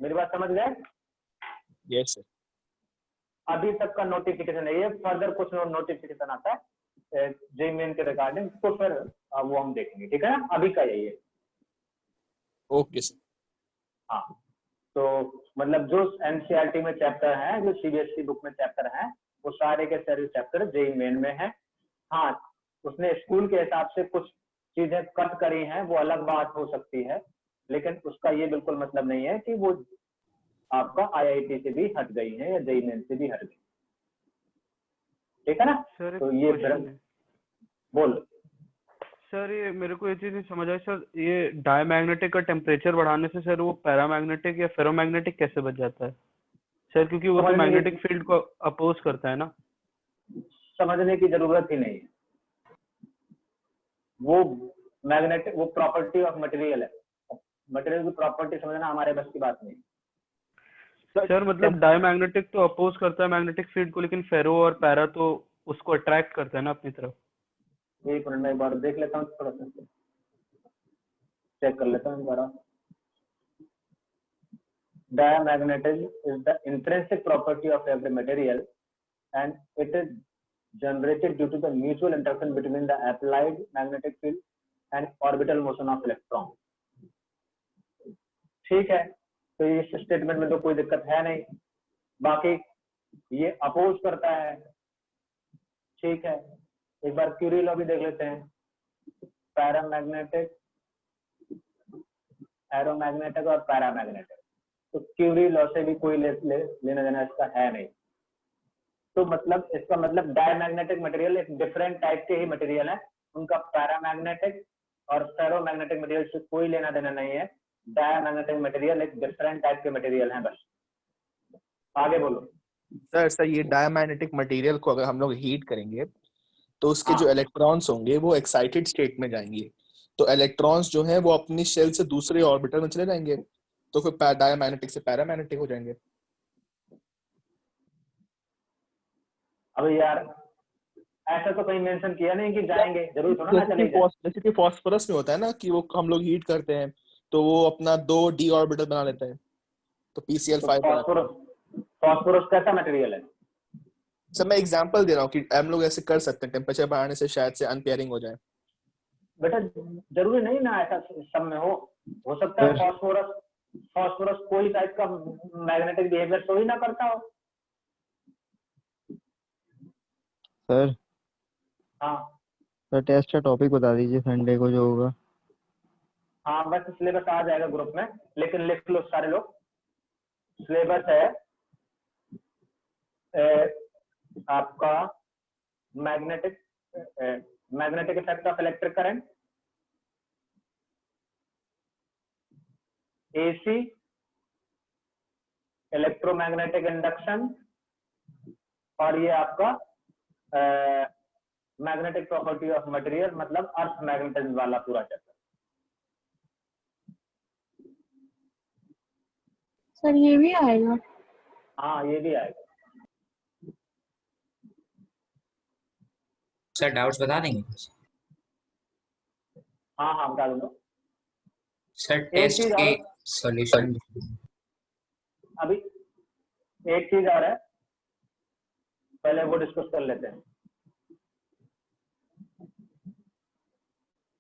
मेरी बात समझ गए? Yes sir. अभी तक का नोटिफिकेशन है ये, फर्दर कुछ नोटिफिकेशन आता है जेई मेन के रिगार्डिंग, तो फिर वो हम देखेंगे। ठीक है ना, अभी का यही है। Okay sir. हाँ तो मतलब जो एनसीईआरटी में चैप्टर है, जो सीबीएसई बुक में चैप्टर है, वो सारे के सारे चैप्टर जेई मेन में है। हाँ उसने स्कूल के हिसाब से कुछ चीजें कट करी हैं, वो अलग बात हो सकती है, लेकिन उसका ये बिल्कुल मतलब नहीं है कि वो आपका आईआईटी से भी हट गई है या जेई मेन से भी हट गई। ठीक है ना? सर तो ये फिर बोल। सर ये मेरे को ये चीज नहीं समझ आई सर, ये डायमैग्नेटिक का टेम्परेचर बढ़ाने से सर वो पैरामैग्नेटिक या फेरोमैग्नेटिक कैसे बच जाता है सर? क्योंकि वो तो मैग्नेटिक फील्ड को अपोज करता है ना। समझने की जरूरत ही नहीं है, वो मैग्नेटिक, वो प्रॉपर्टी ऑफ मटेरियल है। मटेरियल की प्रॉपर्टी समझना हमारे बस की बात नहीं। सर मतलब डायमैग्नेटिक तो अपोज करता है मैग्नेटिक फील्ड को, लेकिन फेरो और पैरा तो उसको अट्रैक्ट करता है ना अपनी तरफ। एक मिनट में एक बार देख लेता हूँ, थोड़ा सा चेक कर लेता हूँ एक बार। Diamagnetism is the intrinsic property of every material and it is generated due to the mutual interaction between the applied magnetic field and orbital motion of electron. ठीक है, तो इस स्टेटमेंट में तो कोई दिक्कत है नहीं। बाकी ये अपोज करता है, ठीक है। एक बार क्यूरी लॉ भी देख लेते हैं, पैरामैग्नेटिक, एरोमैग्नेटिक और पैरामैग्नेटिक। तो क्यूरी लॉ से भी कोई लेना देना इसका है नहीं। तो मतलब इसका मतलब डायमैग्नेटिक मटेरियल एक डिफरेंट टाइप के ही मटेरियल है, उनका पैरामैग्नेटिक और फेरोमैग्नेटिक मटेरियल से कोई लेना देना नहीं है। डायमैग्नेटिक मटेरियल एक डिफरेंट टाइप के मटेरियल है बस। आगे बोलो। सर ये डायमैग्नेटिक मटेरियल को अगर हम लोग हीट करेंगे तो उसके जो इलेक्ट्रॉन्स होंगे वो एक्साइटेड स्टेट में जाएंगे, तो इलेक्ट्रॉन्स जो हैं वो अपनी शेल से दूसरे ऑर्बिटल में चले जाएंगे। तो फिर डायमैग्नेटिक से पैरामैग्नेटिक हो जाएंगे। अब यार ऐसा तो कहीं मेंशन किया नहीं कि जाएंगे, जरूरी थोड़ा ना चले जाए। जैसे कि फास्फोरस में होता है ना कि वो हम लोग हीट करते हैं तो वो अपना 2 d ऑर्बिटल बना लेता है, तो PCl5 बनाता है। फास्फोरस कैसा मटेरियल है? सर मैं एग्जांपल दे रहा हूँ कि हम लोग ऐसे कर सकते हैं, टेम्परेचर बढ़ाने से शायद से अनपेयरिंग हो जाए। बेटा जरूरी नहीं ना ऐसा सब में हो सकता है फास्फोरस कोई टाइप का मैग्नेटिक बिहेवियर थोड़ी ना करता हो। सर हाँ सर टेस्ट का टॉपिक बता दीजिए संडे को जो होगा। हाँ बस सिलेबस आ जाएगा ग्रुप में, लेकिन लिख लो सारे लोग। सिलेबस है आपका magnetic effect of electric current, AC, electromagnetic induction, और ये आपका मैग्नेटिक प्रॉपर्टी ऑफ मटेरियल, मतलब अर्थ मैग्नेटिज्म वाला पूरा चैप्टर। सर ये भी आएगा? हाँ ये भी आएगा। सर डाउट्स बता देंगे? हाँ हाँ बता दूंगा। सर एक टेस्ट चीज के और, सॉल्यूशन अभी एक चीज और है, पहले वो डिस्कस कर लेते हैं,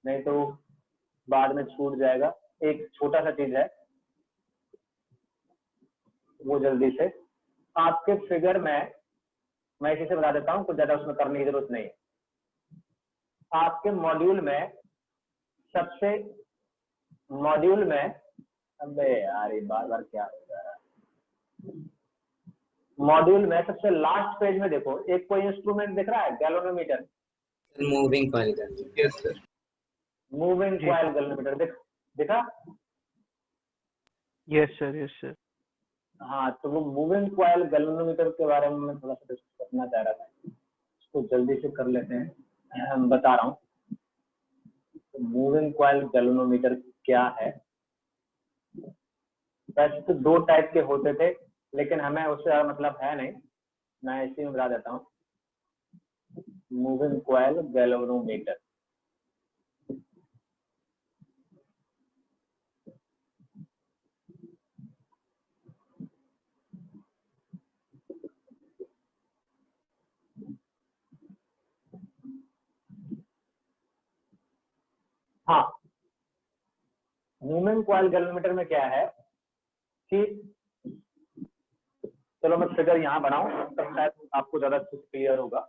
नहीं तो बाद में छूट जाएगा। एक छोटा सा चीज है, वो जल्दी से आपके फिगर में मैं इसी से बता देता हूँ, कुछ ज्यादा उसमें करने की जरूरत नहीं है। आपके मॉड्यूल में अबे यार ये बार बार क्या हो रहा है। मॉड्यूल में सबसे लास्ट पेज में देखो, एक कोई इंस्ट्रूमेंट दिख रहा है, galvanometer, moving coil. Yes sir. Moving coil galvanometer दिखा? Yes sir. हाँ तो वो मूविंग कॉइल गैल्वेनोमीटर के बारे में मैं थोड़ा सा डिस्कस करना चाह रहा था, इसको जल्दी से कर लेते हैं। हम बता रहा हूँ मूविंग कॉइल गैल्वेनोमीटर क्या है। वैसे तो 2 टाइप के होते थे, लेकिन हमें उससे मतलब है नहीं, मैं इसी में बता देता हूँ। मूविंग कॉइल गैल्वेनोमीटर हाँ, मूविंग कॉइल गैल्वेनोमीटर में क्या है कि, चलो मैं फिगर यहाँ बनाऊं तब शायद आपको ज्यादा क्लियर होगा।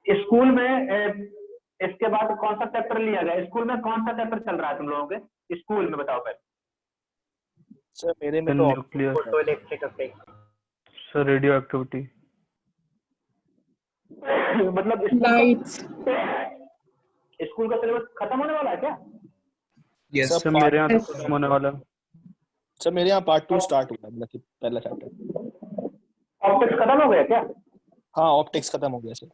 स्कूल में इसके बाद कौन सा चैप्टर लिया गया? स्कूल में कौन सा चैप्टर चल रहा है तुम लोगों के स्कूल में, बताओ पहले। सर मेरे में तो nuclear photo electric effect, sir, radio activity. मतलब लाइट्स। स्कूल का सिलेबस खत्म होने वाला है क्या? यस सर मेरे यहाँ तो खत्म होने वाला है। सर मेरे यहाँ पार्ट 2 स्टार्ट हुआ है, मतलब कि पहला चैप्टर। ऑप्टिक्स खत्म हो गया क्या? हाँ ऑप्टिक्स खत्म हो गया सर।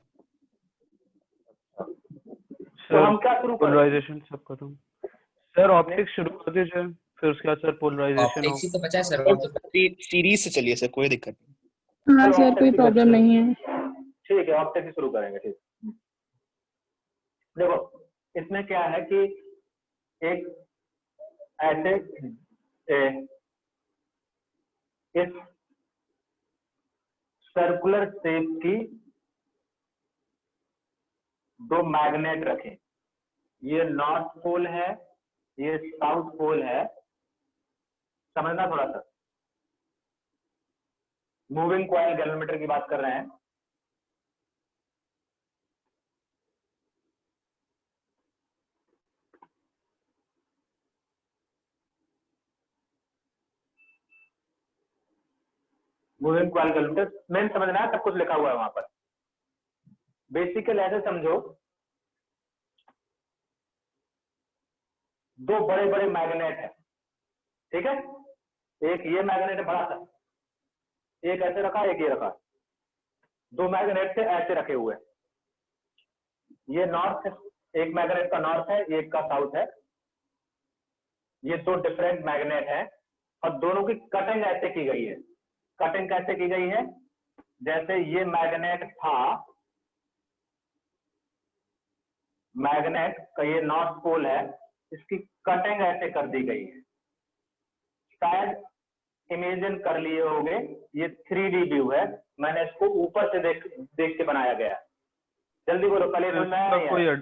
तो हम क्या शुरू करें? पोलराइजेशन सब खत्म। सर ऑप्टिक्स शुरू कर दीजिए, फिर उसके बाद सर पोलराइजेशन हो। ऑप्टिक्स ही तो बचा है सर, और तो सीरीज से चलिए सर, कोई दिक्कत नहीं। हाँ सर कोई प्रॉब्लम नहीं है। ठीक है, ऑप्टिक्स से शुरू करेंगे। ठीक, देखो इसमें क्या है कि एक ऐसे इस सर्कुलर शेप की 2 मैग्नेट रखें, ये नॉर्थ पोल है, ये साउथ पोल है, समझना थोड़ा सा। मूविंग कॉइल गैल्वेनोमीटर की बात कर रहे हैं। मूविंग कॉइल गैल्वेनोमीटर मेन समझना है, सब कुछ लिखा हुआ है वहां पर। बेसिकली ऐसे समझो, दो बड़े बड़े मैग्नेट है, ठीक है, एक ये मैग्नेट है बड़ा सा, एक ऐसे रखा एक ये रखा, दो मैग्नेट से ऐसे रखे हुए, ये नॉर्थ, एक मैग्नेट का नॉर्थ है एक का साउथ है, ये दो डिफरेंट मैग्नेट है और दोनों की कटिंग ऐसे की गई है। कटिंग कैसे की गई है, जैसे ये मैग्नेट था, मैग्नेट का ये नॉर्थ पोल है, इसकी कटिंग ऐसे कर दी गई है। शायद इमेजिन कर लिए होंगे, ये 3D व्यू है, मैंने इसको ऊपर से देख के बनाया गया है। जल्दी बोलो, पहले तो मैं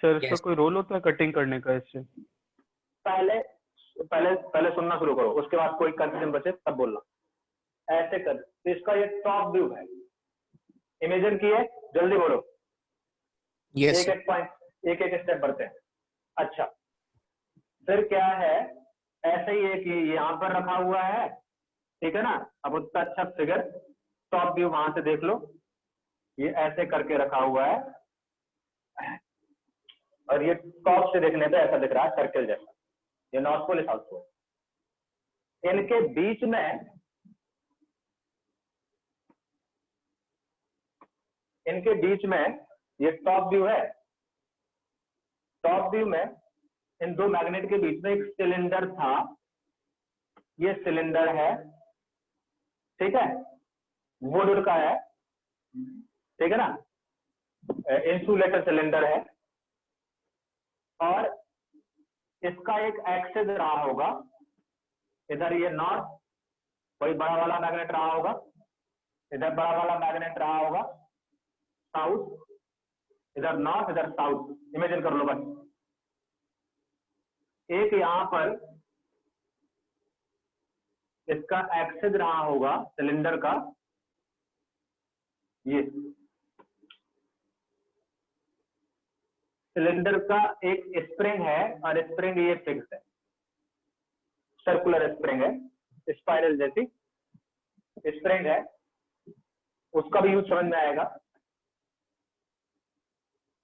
सर इसका कोई रोल होता है कटिंग करने का इससे? पहले पहले पहले सुनना शुरू करो, उसके बाद कोई कंफ्यूजन बचे तब बोलना। ऐसे कर, तो इसका ये टॉप व्यू है, इमेजिन किए, जल्दी बोलो। यस एक एक पॉइंट, एक एक स्टेप बढ़ते हैं। अच्छा, फिर क्या है, ऐसे ही एक यहाँ पर रखा हुआ है, ठीक है ना। अब उतना अच्छा फिगर टॉप व्यू वहां से देख लो, ये ऐसे करके रखा हुआ है और ये टॉप से देखने पे ऐसा दिख रहा है सर्कल जैसा, ये नॉर्थ पोल साउथ पोल। इनके बीच में, इनके बीच में ये टॉप व्यू है, टॉप व्यू में इन दो मैग्नेट के बीच में एक सिलेंडर था, ये सिलेंडर है, ठीक है, वुड का है, ठीक है ना, इंसुलेटर सिलेंडर है, और इसका एक एक्सिस रहा होगा, इधर ये नॉर्थ, कोई बड़ा वाला मैग्नेट रहा होगा, इधर बड़ा वाला मैग्नेट रहा होगा, साउथ, इधर नॉर्थ इधर साउथ, इमेजिन कर लो बस। एक यहां पर इसका एक्सिस रहा होगा सिलेंडर का, ये सिलेंडर का एक स्प्रिंग है और स्प्रिंग ये फिक्स है, सर्कुलर स्प्रिंग है, स्पाइरल जैसी स्प्रिंग है, उसका भी यूज समझ में आएगा।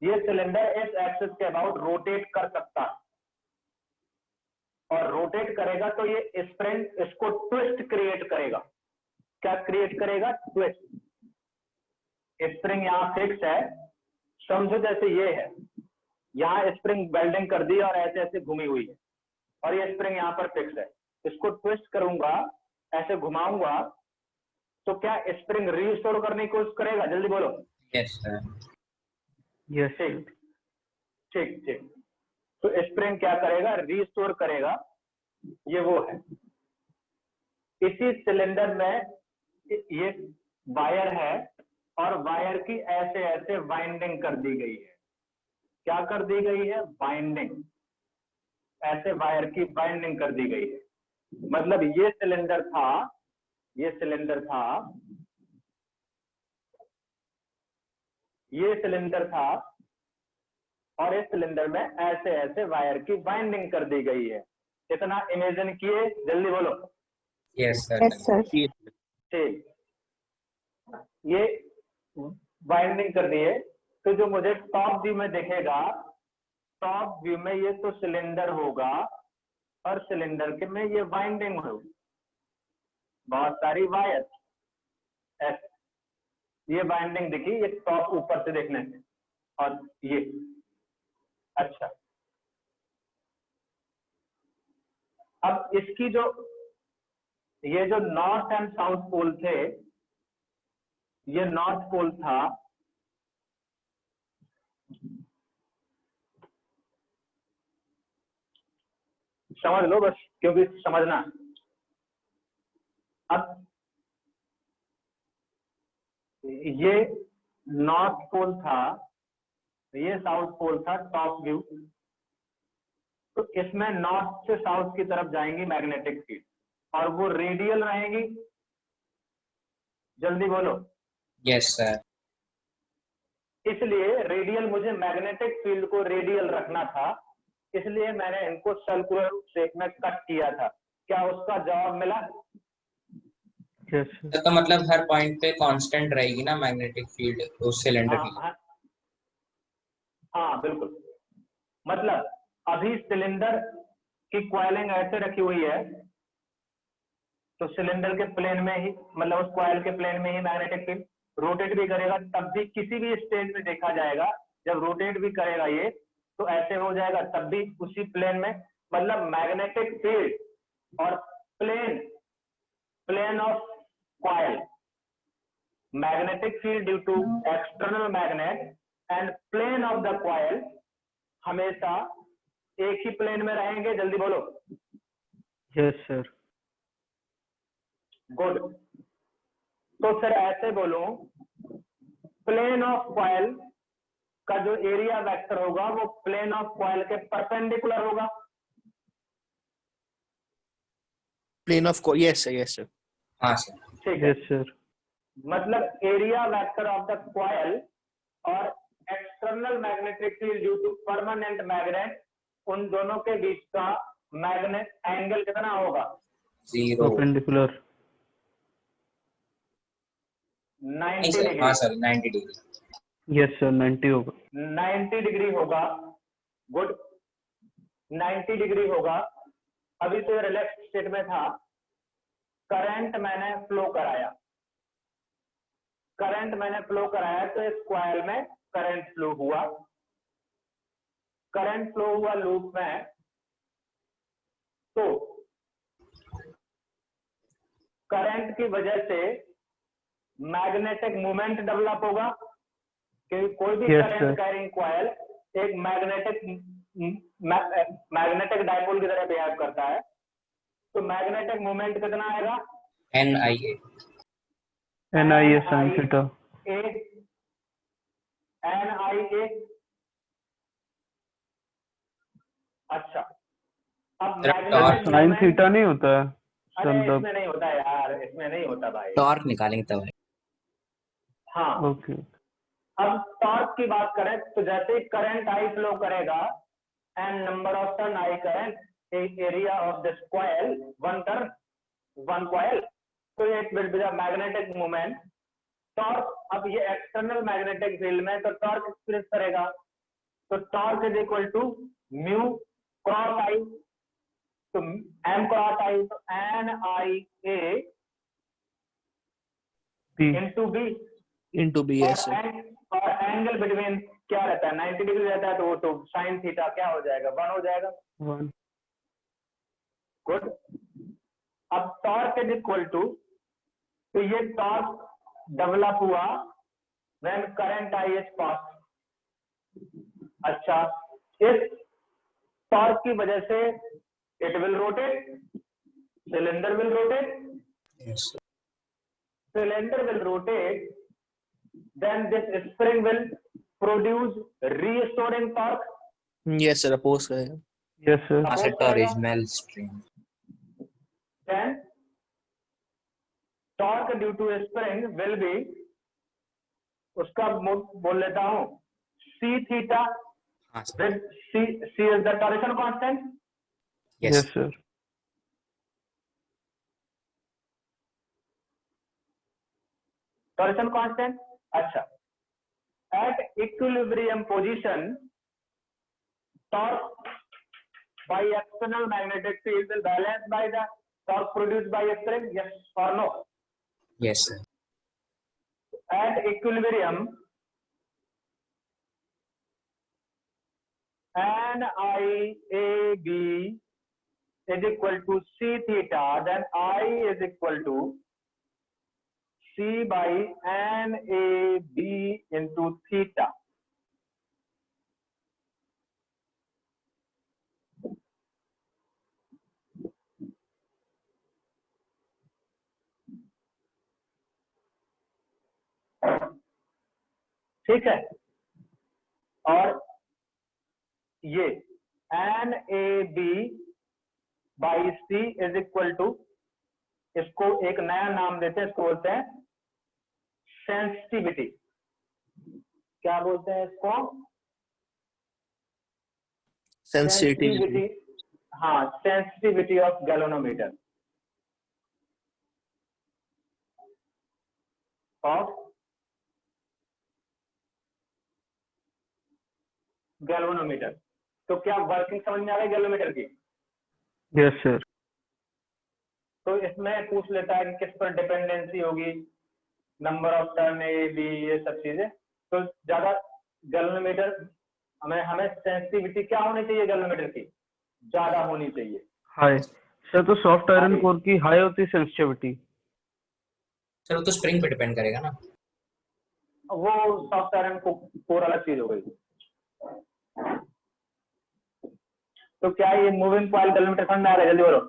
ये सिलेंडर इस एक्सिस के अबाउट रोटेट कर सकता है, और रोटेट करेगा तो ये स्प्रिंग इसको ट्विस्ट क्रिएट करेगा। क्या क्रिएट करेगा? ट्विस्ट। स्प्रिंग यहाँ फिक्स है, समझो जैसे ये है, यहाँ स्प्रिंग वेल्डिंग कर दी और ऐसे ऐसे घूमी हुई है, और ये स्प्रिंग यहाँ पर फिक्स है, इसको ट्विस्ट करूंगा, ऐसे घुमाऊंगा, तो क्या स्प्रिंग रीस्टोर करने की कोशिश करेगा? जल्दी बोलो। Yes sir. यस ठीक ठीक ठीक। तो स्प्रिंग क्या करेगा? रीस्टोर करेगा। ये वो है। इसी सिलेंडर में ये वायर है और वायर की ऐसे ऐसे वाइंडिंग कर दी गई है। क्या कर दी गई है? वाइंडिंग। ऐसे वायर की वाइंडिंग कर दी गई है। मतलब ये सिलेंडर था, ये सिलेंडर था, ये सिलेंडर था, और इस सिलेंडर में ऐसे ऐसे वायर की वाइंडिंग कर दी गई है। इतना इमेजिन किए? जल्दी बोलो। Yes sir. ठीक, ये वाइंडिंग कर दी है। तो जो मुझे टॉप व्यू में दिखेगा, टॉप व्यू में ये तो सिलेंडर होगा और सिलेंडर के में ये वाइंडिंग होगी, बहुत सारी वायर, ऐसे ये वाइंडिंग दिखी, ये टॉप ऊपर से देखने से, और ये अच्छा। अब इसकी जो ये जो नॉर्थ एंड साउथ पोल थे, ये नॉर्थ पोल था, समझ लो बस, क्योंकि समझना। अब ये नॉर्थ पोल था, ये साउथ पोल था, टॉप व्यू। तो इसमें नॉर्थ से साउथ की तरफ जाएंगी मैग्नेटिक फील्ड, और वो रेडियल रहेगी। जल्दी बोलो। Yes sir. इसलिए रेडियल, मुझे मैग्नेटिक फील्ड को रेडियल रखना था, इसलिए मैंने इनको सर्कुलर शेप में कट किया था। क्या उसका जवाब मिला? यस तो मतलब हर पॉइंट पे कांस्टेंट रहेगी ना मैग्नेटिक फील्ड उस सिलेंडर की? हाँ बिल्कुल। मतलब अभी सिलेंडर कि कॉइलिंग ऐसे रखी हुई है तो सिलेंडर के प्लेन में ही, मतलब उस कॉइल के प्लेन में ही मैग्नेटिक फील्ड रोटेट भी करेगा, तब भी किसी भी स्टेज में देखा जाएगा जब रोटेट भी करेगा ये तो ऐसे हो जाएगा, तब भी उसी प्लेन में, मतलब मैग्नेटिक फील्ड और plane of coil, magnetic field due to external magnet and plane of the coil हमेशा एक ही प्लेन में रहेंगे। जल्दी बोलो। Yes sir. गुड। तो फिर ऐसे बोलो, प्लेन ऑफ कॉइल का जो एरिया वेक्टर होगा वो प्लेन ऑफ कॉइल के परपेंडिकुलर होगा। Plane of yes sir, yes sir. हाँ सर। ठीक है, यस सर। मतलब area vector of the coil और external magnetic field due to permanent magnet, उन दोनों के बीच का मैग्नेट एंगल कितना होगा? 0। परपेंडिकुलर। 90 डिग्री। हाँ सर, 90 डिग्री। यस सर, 90 होगा। 90 डिग्री होगा। गुड, 90 डिग्री होगा। अभी तो रिलैक्स स्टेट में था, करंट मैंने फ्लो कराया, तो इस कॉइल में करंट फ्लो हुआ, लूप में, तो करंट की वजह से मैग्नेटिक मोमेंट डेवलप होगा, क्योंकि कोई भी Yes, current sir. Carrying coil एक मैग्नेटिक डायपोल की तरह बिहेव करता है, तो मैग्नेटिक मोमेंट कितना आएगा? NIA। NIA sin theta. NIA। अच्छा, अब Sir, magnetic sin moment, theta नहीं होता है अरे मतलब। इसमें नहीं होता यार, इसमें नहीं होता भाई। टॉर्क निकालेंगे तब। हाँ, ओके। अब टॉर्क की बात करें तो जैसे ही करंट आई फ्लो करेगा and number of turn I current area of this coil, one turn one coil, तो it will be the magnetic moment torque. अब ये एक्सटर्नल मैग्नेटिक फील्ड में तो टॉर्क एक्सप्रेस करेगा, तो torque is equal to mu cross I, तो M cross I, तो N I A P। Into B, into B, yes sir. और angle between क्या रहता है? 90 डिग्री रहता है, तो वो तो साइन थीटा क्या हो जाएगा? 1 हो जाएगा। 1। गुड। अब टॉर्क इज इक्वल टू, तो ये टॉर्क डेवलप हुआ when current I is pass. अच्छा, इस टॉर्क की वजह से it will rotate, cylinder will rotate, Yes, sir. cylinder will rotate, then this spring will produce restoring torque. Yes sir, oppose करेगा। Yes sir. हाँ sir, original string. Then torque due to spring will be, उसका बोल लेता हूं c theta, हाँ sir. with c is the torsion constant. Yes, yes sir. Torsion constant. अच्छा, at equilibrium position torque by external magnetic field will balance by the torque produced by spring. Yes or no? yes sir. At equilibrium, NIAB is equal to C theta, then I is equal to C by NAB into theta. ठीक है, और ये NAB by C is equal to, इसको एक नया नाम देते हैं, इसको बोलते हैं सेंसिटिविटी। क्या बोलते हैं इसको? सेंसिटिविटी। हाँ, sensitivity of galvanometer, of galvanometer. तो क्या वर्किंग समझ में आ गई गैल्वेनोमीटर की? Yes sir. तो इसमें पूछ लेता है कि किस पर डिपेंडेंसी होगी, number of turn, A B, ये सब चीजें। तो ज्यादा गैल्वेनोमीटर हमें सेंसिटिविटी क्या होनी चाहिए गैल्वेनोमीटर की, ज्यादा होनी चाहिए। हाई सर, तो सॉफ्ट आयरन हाई। कोर की हाई होती है सेंसिटिविटी। सर वो तो स्प्रिंग पे डिपेंड करेगा ना। वो सॉफ्ट आयरन कोर अलग चीज हो गई। तो क्या ये मूविंग कॉइल गैल्वेनोमीटर समझ में आ रहा है? जल्दी बोलो।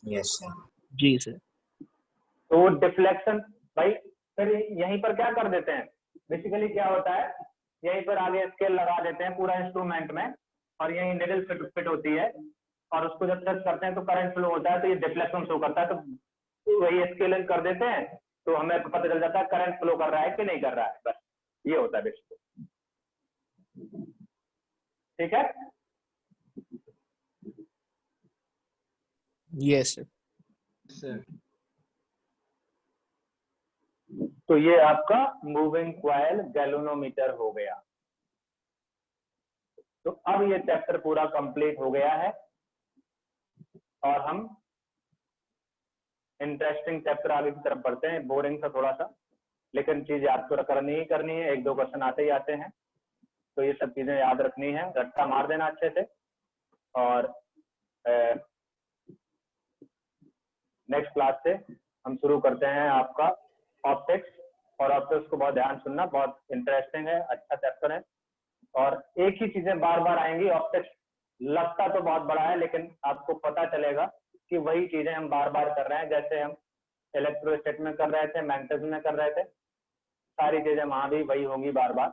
Yes sir. जी सर। तो वो डिफ्लेक्शन भाई, फिर यहीं पर क्या कर देते हैं, बेसिकली क्या होता है, यहीं पर आगे स्केल लगा देते हैं पूरा इंस्ट्रूमेंट में, और यहीं निडल फिट होती है, और उसको जब टच करते हैं तो करंट फ्लो होता है, तो ये डिफ्लेक्शन शो करता है। तो वही स्केलिंग कर देते हैं, तो हमें पता चल जाता है करंट फ्लो कर रहा है कि नहीं कर रहा है। बस ये होता है बेसिकली। ठीक है। Yes sir. सर तो ये आपका मूविंग कॉइल गैल्वेनोमीटर हो गया। तो अब ये चैप्टर पूरा कंप्लीट हो गया है, और हम इंटरेस्टिंग चैप्टर आगे की तरफ बढ़ते हैं। बोरिंग था थोड़ा सा, लेकिन चीज याद तो करनी ही करनी है, एक दो क्वेश्चन आते ही आते हैं, तो ये सब चीजें याद रखनी है, रट्टा मार देना अच्छे से। और नेक्स्ट क्लास से हम शुरू करते हैं आपका ऑप्टिक्स, और ऑप्टिक्स को बहुत ध्यान सुनना, बहुत इंटरेस्टिंग है, अच्छा चैप्टर है। और एक ही चीजें बार बार आएंगी। ऑप्टिक्स लगता तो बहुत बड़ा है, लेकिन आपको पता चलेगा कि वही चीजें हम बार बार कर रहे हैं, जैसे हम इलेक्ट्रोस्टैटिक में कर रहे थे, मैग्नेटिज्म में कर रहे थे, सारी चीजें वहां भी वही होंगी बार बार।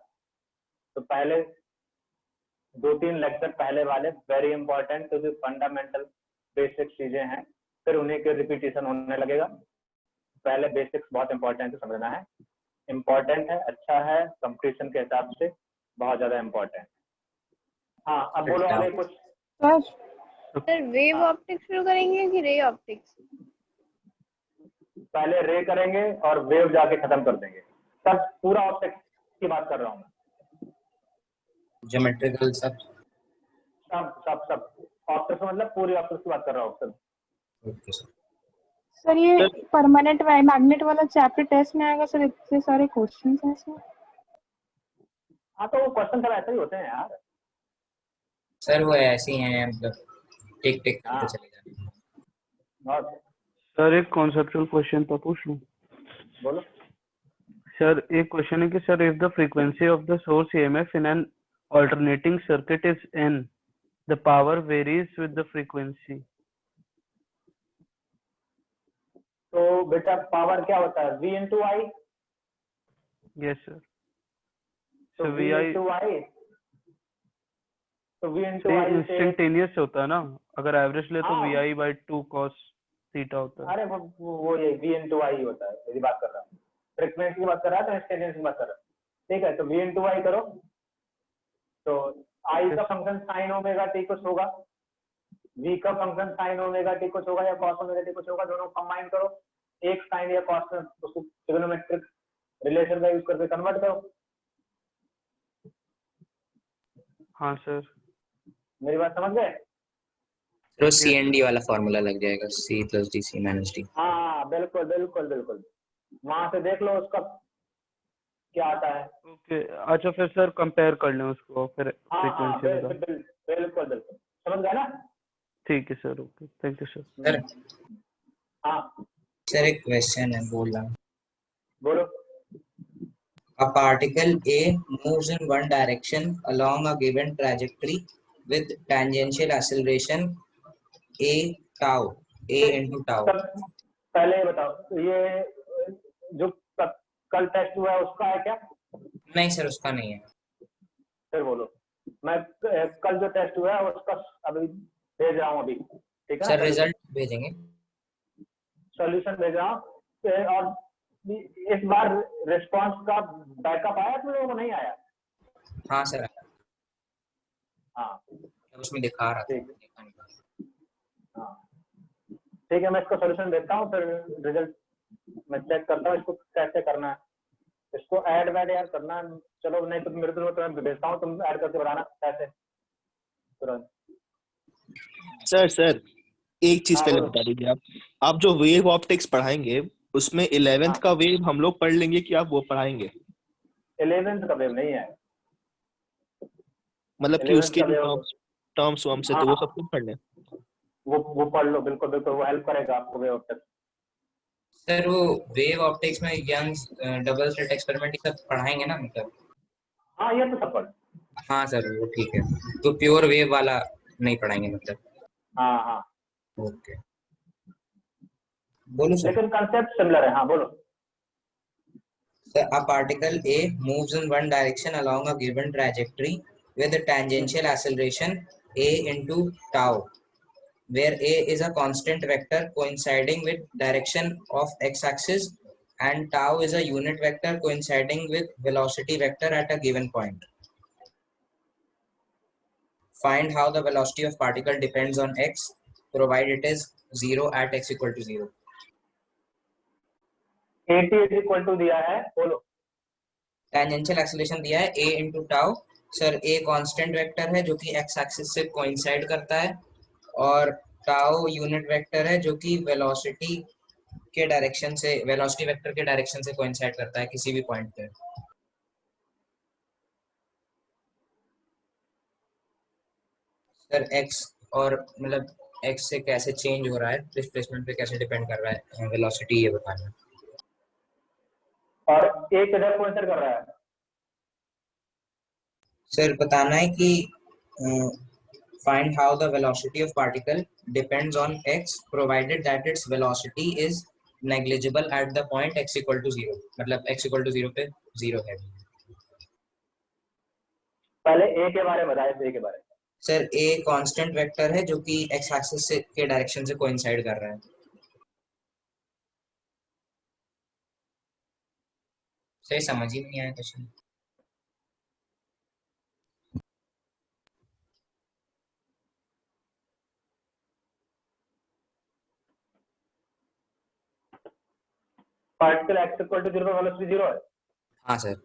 तो पहले 2-3 लेक्चर पहले वाले वेरी इंपॉर्टेंट, क्योंकि फंडामेंटल बेसिक चीजें हैं, फिर उन्हीं के रिपीटेशन होने लगेगा। पहले बेसिक्स बहुत इंपॉर्टेंट है, समझना है, इंपॉर्टेंट है, अच्छा है, कंपटीशन के हिसाब से बहुत ज्यादा इंपॉर्टेंट। हाँ, अब बोलो आगे कुछ। सर वेव हाँ। ऑप्टिक्स शुरू करेंगे कि रे ऑप्टिक्स? पहले रे करेंगे और वेव जाके खत्म कर देंगे, तब पूरा ऑप्टिक्स की बात कर रहा हूँ मैं। ज्योमेट्रिकल सब। सब सब सब ऑप्टिक्स मतलब पूरी ऑप्टिक्स की बात कर रहा हूँ सर। Okay sir. सर ये परमानेंट मैग्नेट वाला चैप्टर टेस्ट में आएगा सर, इतने सारे क्वेश्चंस हैं इसमें। हाँ, तो वो क्वेश्चन सब ऐसे ही होते हैं यार। सर वो ऐसे ही हैं, मतलब टिक टिक करते हाँ, चले जाते हैं। बहुत। सर एक कॉन्सेप्चुअल क्वेश्चन था, पूछ लूं? बोलो। सर एक क्वेश्चन है कि sir if the frequency of the source EMF in an alternating circuit is n, the power varies with the frequency. तो बेटा पावर क्या होता है, V इंटू आई। Yes sir. तो So V vi इंटू आई, तो V इंटू से आई से, instantaneous होता है ना, अगर एवरेज ले तो हाँ, vi/2 cos थीटा होता है। अरे वो ये V इंटू आई होता है, यही बात कर रहा हूँ। फ्रीक्वेंसी की बात कर रहा है तो इंस्टेंटेनियस की बात कर रहा है। ठीक है, तो V इंटू आई करो, तो आई का फंक्शन साइन ओमेगा टी कुछ होगा, V का फंक्शन साइन ओमेगा टी कुछ होगा, या कॉस ओमेगा टी कुछ होगा, दोनों कंबाइन करो, एक साइन या कॉस में उसको ट्रिग्नोमेट्रिक रिलेशन का यूज करके कन्वर्ट करो। हाँ सर। मेरी बात समझ गए? तो CND वाला फॉर्मूला लग जाएगा, C + D C - D। हाँ, बिल्कुल बिल्कुल बिल्कुल, वहां से देख लो उसका क्या आता है। ओके, अच्छा फिर सर कंपेयर कर लें उसको फिर हाँ हाँ, फ्रीक्वेंसी बता। बिल्कुल बिल्कुल, समझ गए ना? ठीक है sir, okay, thank you sir. Sir हाँ, सर एक क्वेश्चन है, बोल रहा हूँ। बोलो। A particle A moves in one direction along a given trajectory with tangential acceleration a tau, a into tau. सब पहले ये बताओ, ये जो कल टेस्ट हुआ है उसका है क्या? नहीं सर, उसका नहीं है। फिर बोलो। मैं कल जो टेस्ट हुआ है उसका अभी भेज रहा हूँ अभी, ठीक है ना? सर रिजल्ट भेजेंगे। सॉल्यूशन भेज रहा हूँ। और इस बार रिस्पांस का बैकअप आया तुम लोगों को, नहीं आया? हाँ सर, हाँ उसमें दिखा रहा था। ठीक, हाँ ठीक है, मैं इसको सॉल्यूशन देता हूँ, फिर रिजल्ट मैं चेक करता हूँ इसको कैसे करना है। इसको ऐड वैड यार करना, चलो नहीं तो मेरे तो मैं भेजता हूँ, तुम ऐड करके बताना कैसे तुरंत। सर एक चीज हाँ पहले बोलो। बता दीजिए आप जो वेव ऑप्टिक्स पढ़ाएंगे उसमें 11th हाँ का वेव हम लोग पढ़ लेंगे कि आप वो पढ़ाएंगे? 11th का वेव नहीं है, मतलब कि 11th उसके का जो वेव। टर्म्स टर्म्स वर्म्स है हाँ तो वो हाँ, सब कुछ पढ़ लें। वो पढ़ लो, बिल्कुल बिल्कुल, वो हेल्प करेगा आपको वेव ऑप्टिक्स। सर वो वेव ऑप्टिक्स में यंग्स डबल स्लिट एक्सपेरिमेंट ये सब पढ़ाएंगे ना मतलब? हाँ ये तो सब पढ़। हाँ सर वो ठीक है, तो प्योर वेव वाला नहीं पढ़ाएंगे मतलब? हाँ हाँ, ओके, बोलो सर। लेकिन कंसेप्ट सिमिलर है। हाँ बोलो। A particle A moves in one direction along a given trajectory with a tangential acceleration a into tau, where a is a constant vector coinciding with direction of x-axis and tau is a unit vector coinciding with velocity vector at a given point. Find how the velocity of particle depends on x, provided it is 0 at x equal to 0. AT is equal to दिया है, बोलो। Tangential acceleration दिया है a into tau. Sir a constant vector है जो कि x axis से coincide करता है, और टाउ यूनिट वेक्टर है जो कि वेलोसिटी के डायरेक्शन से, वेलोसिटी वेक्टर के डायरेक्शन से कोइंसाइड करता है किसी भी पॉइंट पे। सर x और मतलब x से कैसे चेंज हो रहा है, डिस्प्लेसमेंट पे कैसे डिपेंड कर रहा है वेलोसिटी, ये बताना है। और A किधर पॉइंटर कर रहा है? सर बताना है कि find how the velocity of particle depends on x provided that its velocity is negligible at the point x equal to 0, मतलब x equal to 0 पे 0 है। पहले A के बारे में बताया, A के बारे में। सर a कांस्टेंट वेक्टर है जो कि x एक्सिस से के डायरेक्शन से कोइंसाइड कर रहा है। सही समझ ही नहीं आया question. Particle x equal to 0 पे वेलोसिटी 0 है। हाँ सर।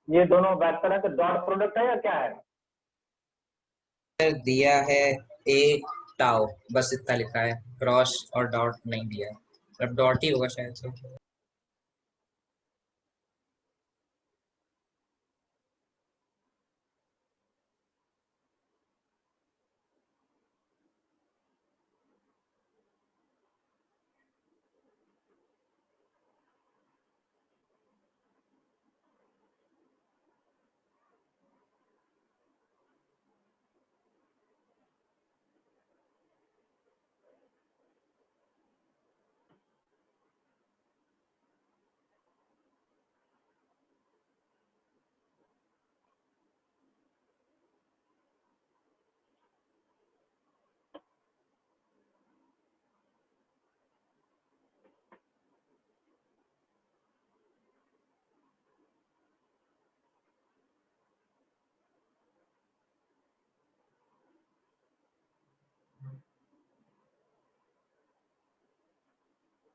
ये दोनों वेक्टर है तो डॉट प्रोडक्ट है या क्या है? सर दिया है a टाउ, बस इतना लिखा है, क्रॉस और डॉट नहीं दिया है, मतलब डॉट ही होगा शायद से।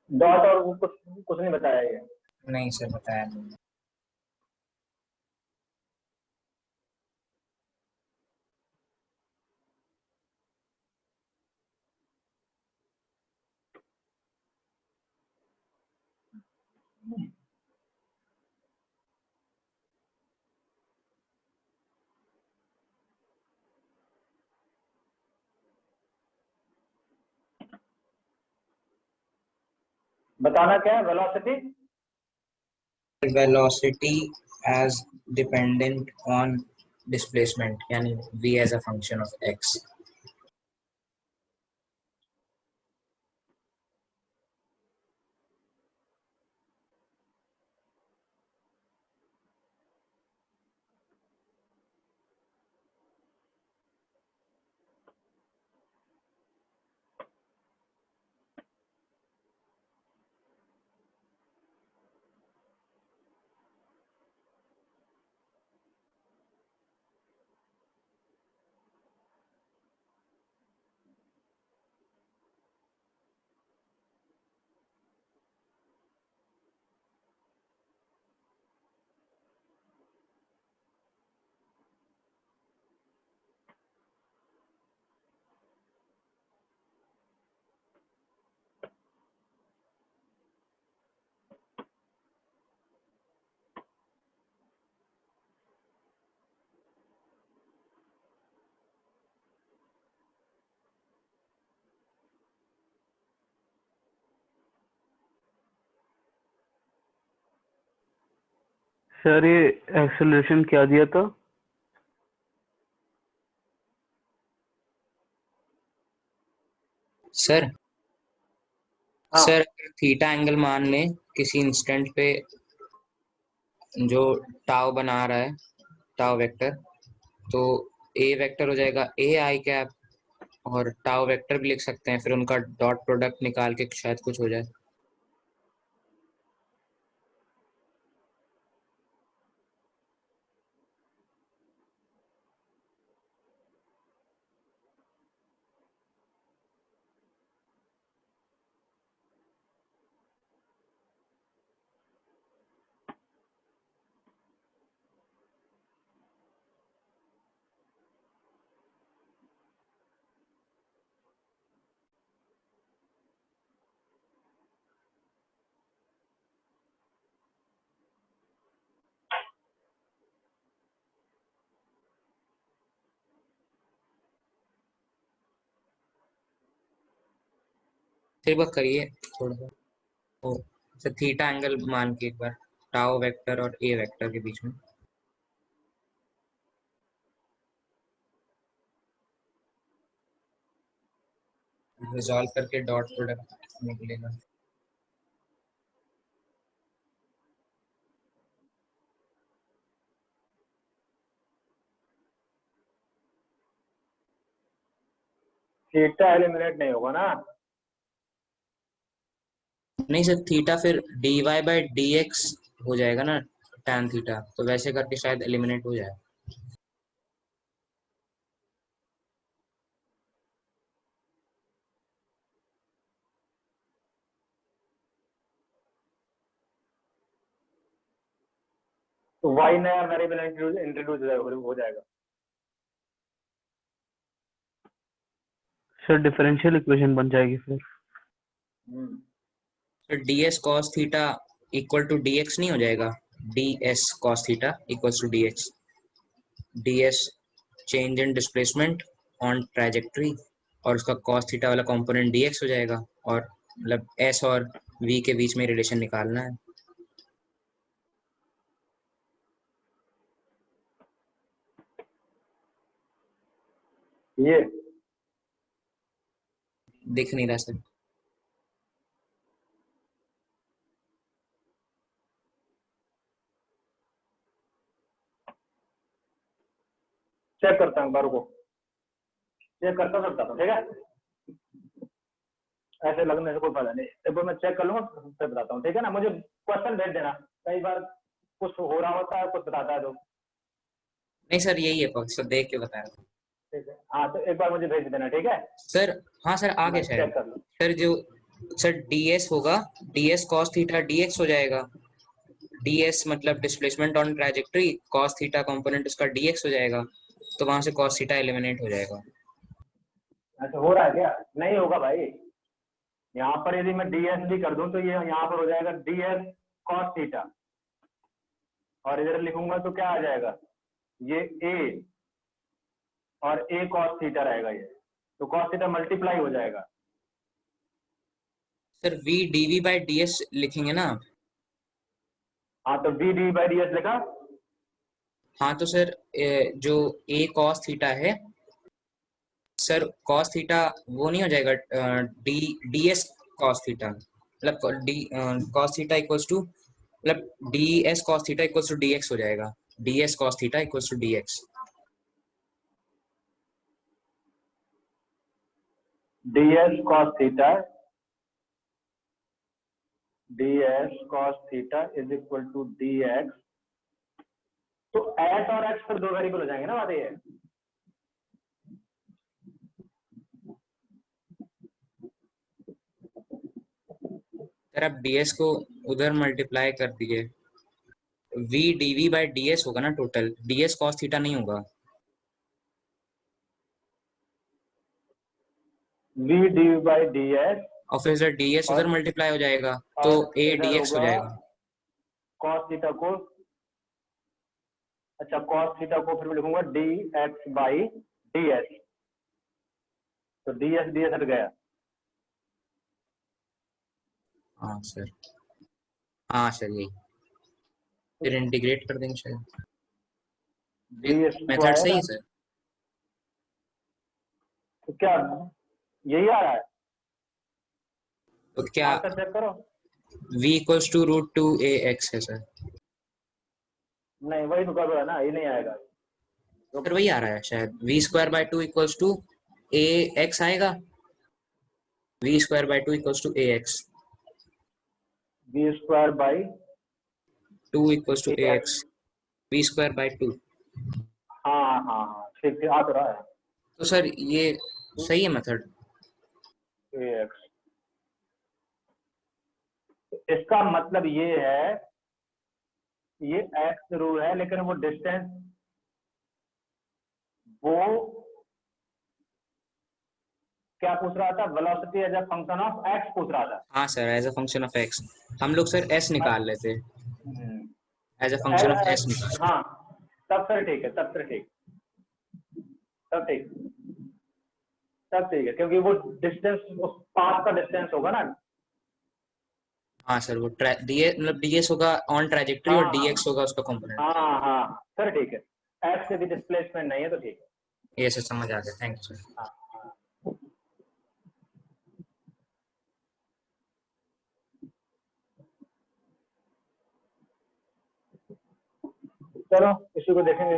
डॉट और वो कुछ कुछ नहीं बताया ये। नहीं सर बताया नहीं। बताना क्या है? Velocity velocity as dependent on displacement, यानी v as a function of x। Sir ये एक्सेलरेशन क्या दिया था? सर हाँ सर थीटा एंगल मान लें किसी इंस्टेंट पे जो टाउ बना रहा है, टाउ वेक्टर, तो ए वेक्टर हो जाएगा ए आई कैप, और टाउ वेक्टर भी लिख सकते हैं, फिर उनका डॉट प्रोडक्ट निकाल के शायद कुछ हो जाए। फिर वह करिए थोड़ा सा, ओ सर थीटा एंगल मान के एक बार टाउ वेक्टर और ए वेक्टर के बीच में रिजॉल्व करके डॉट प्रोडक्ट निकलेगा। थीटा एलिमिनेट नहीं होगा ना? नहीं सर, थीटा फिर dy बाई dx हो जाएगा ना, tan थीटा, तो वैसे करके शायद एलिमिनेट हो जाए। तो y नया वेरिएबल इंट्रोड्यूस हो जाएगा। सर डिफरेंशियल इक्वेशन बन जाएगी फिर। तो ds cos theta equal to dx नहीं हो जाएगा? ds cos theta equals to dx, ds change in displacement on trajectory, और उसका cos थीटा वाला कंपोनेंट dx हो जाएगा, और मतलब s और v के बीच में रिलेशन निकालना है। ये दिख नहीं रहा सर। चेक करता हूँ, बार को चेक करता सकता हूँ, ठीक है? ऐसे लगने से कोई फायदा नहीं, एक बार मैं चेक कर लूंगा फिर बताता हूँ, ठीक है ना? मुझे क्वेश्चन भेज देना, कई बार कुछ हो रहा होता है, कुछ बताता है तो। नहीं सर यही है पक्ष, सर देख के बताया था। ठीक है, हाँ तो एक बार मुझे भेज देना, ठीक है? सर हाँ सर आ गया मैं शायद। चेक कर लूँ। सर जो सर ds होगा, ds cos थीटा dx हो जाएगा, ds मतलब displacement on trajectory, cos theta component उसका dx हो जाएगा, तो वहां से cos थीटा एलिमिनेट हो जाएगा। ऐसा हो रहा है क्या? नहीं होगा भाई। यहाँ पर यदि मैं ds भी कर दूं तो ये यहाँ पर हो जाएगा ds cos थीटा, और इधर लिखूंगा तो क्या आ जाएगा? ये a और a cos थीटा रहेगा, ये तो cos थीटा मल्टीप्लाई हो जाएगा। Sir v dv by ds लिखेंगे ना? हाँ तो v d बाई ds लिखा। हाँ तो सर जो a cos थीटा है, सर cos थीटा वो नहीं हो जाएगा d ds cos थीटा, मतलब d cos theta equals to, मतलब ds cos theta equals to dx हो जाएगा, ds cos theta equals to dx। ds cos theta, ds cos theta is equal to dx। तो s और x पर दो variable हो जाएंगे ना, बात ये है। सर आप ds को उधर मल्टीप्लाई कर दीजिए, v dv बाई ds होगा ना टोटल, ds cos थीटा नहीं होगा। v dv बाई ds, और फिर सर ds उधर और मल्टीप्लाई हो जाएगा तो a इधर dx हो होगा जाएगा। cos थीटा को, अच्छा cos थीटा को फिर मैं लिखूंगा dx बाई ds, तो ds ds हट गया। हाँ सर, हाँ सर यही। फिर इंटीग्रेट कर देंगे शायद। बी मेथड सही है स्क्वायर, सर। तो क्या यही आ रहा है? तो क्या आंसर चेक करो। v equals to root two A X है सर। नहीं वही तो कर रहा है ना, ये नहीं आएगा। सर वही आ रहा है शायद, v square by two equals to A X आएगा। v square by two equals to A X, B square by two equals to A X, v square by two. हाँ हाँ हाँ ठीक ठीक आ तो रहा है। तो सर ये सही है मेथड। एक्स, इसका मतलब ये है, ये एक्स रूल है, लेकिन वो डिस्टेंस, वो क्या पूछ रहा था? Velocity as a function of X पूछ रहा था। हाँ sir, as a function of X. हम लोग सर s निकाल लेते, hmm, as a function of s निकाल। हाँ तब फिर ठीक है, तब फिर ठीक, तब ठीक, तब ठीक है, क्योंकि वो डिस्टेंस उस पाथ का डिस्टेंस होगा ना। हाँ सर, वो मतलब ds होगा ऑन ट्रैजेक्टरी और हाँ dx होगा उसका कंपोनेंट। हाँ हाँ हाँ फिर ठीक है, एक्स से भी डिस्प्लेसमेंट नहीं है तो ठीक है। ये सर समझ आ गया, थैंक यू सर। हाँ हाँ। चलो इसी को देखेंगे।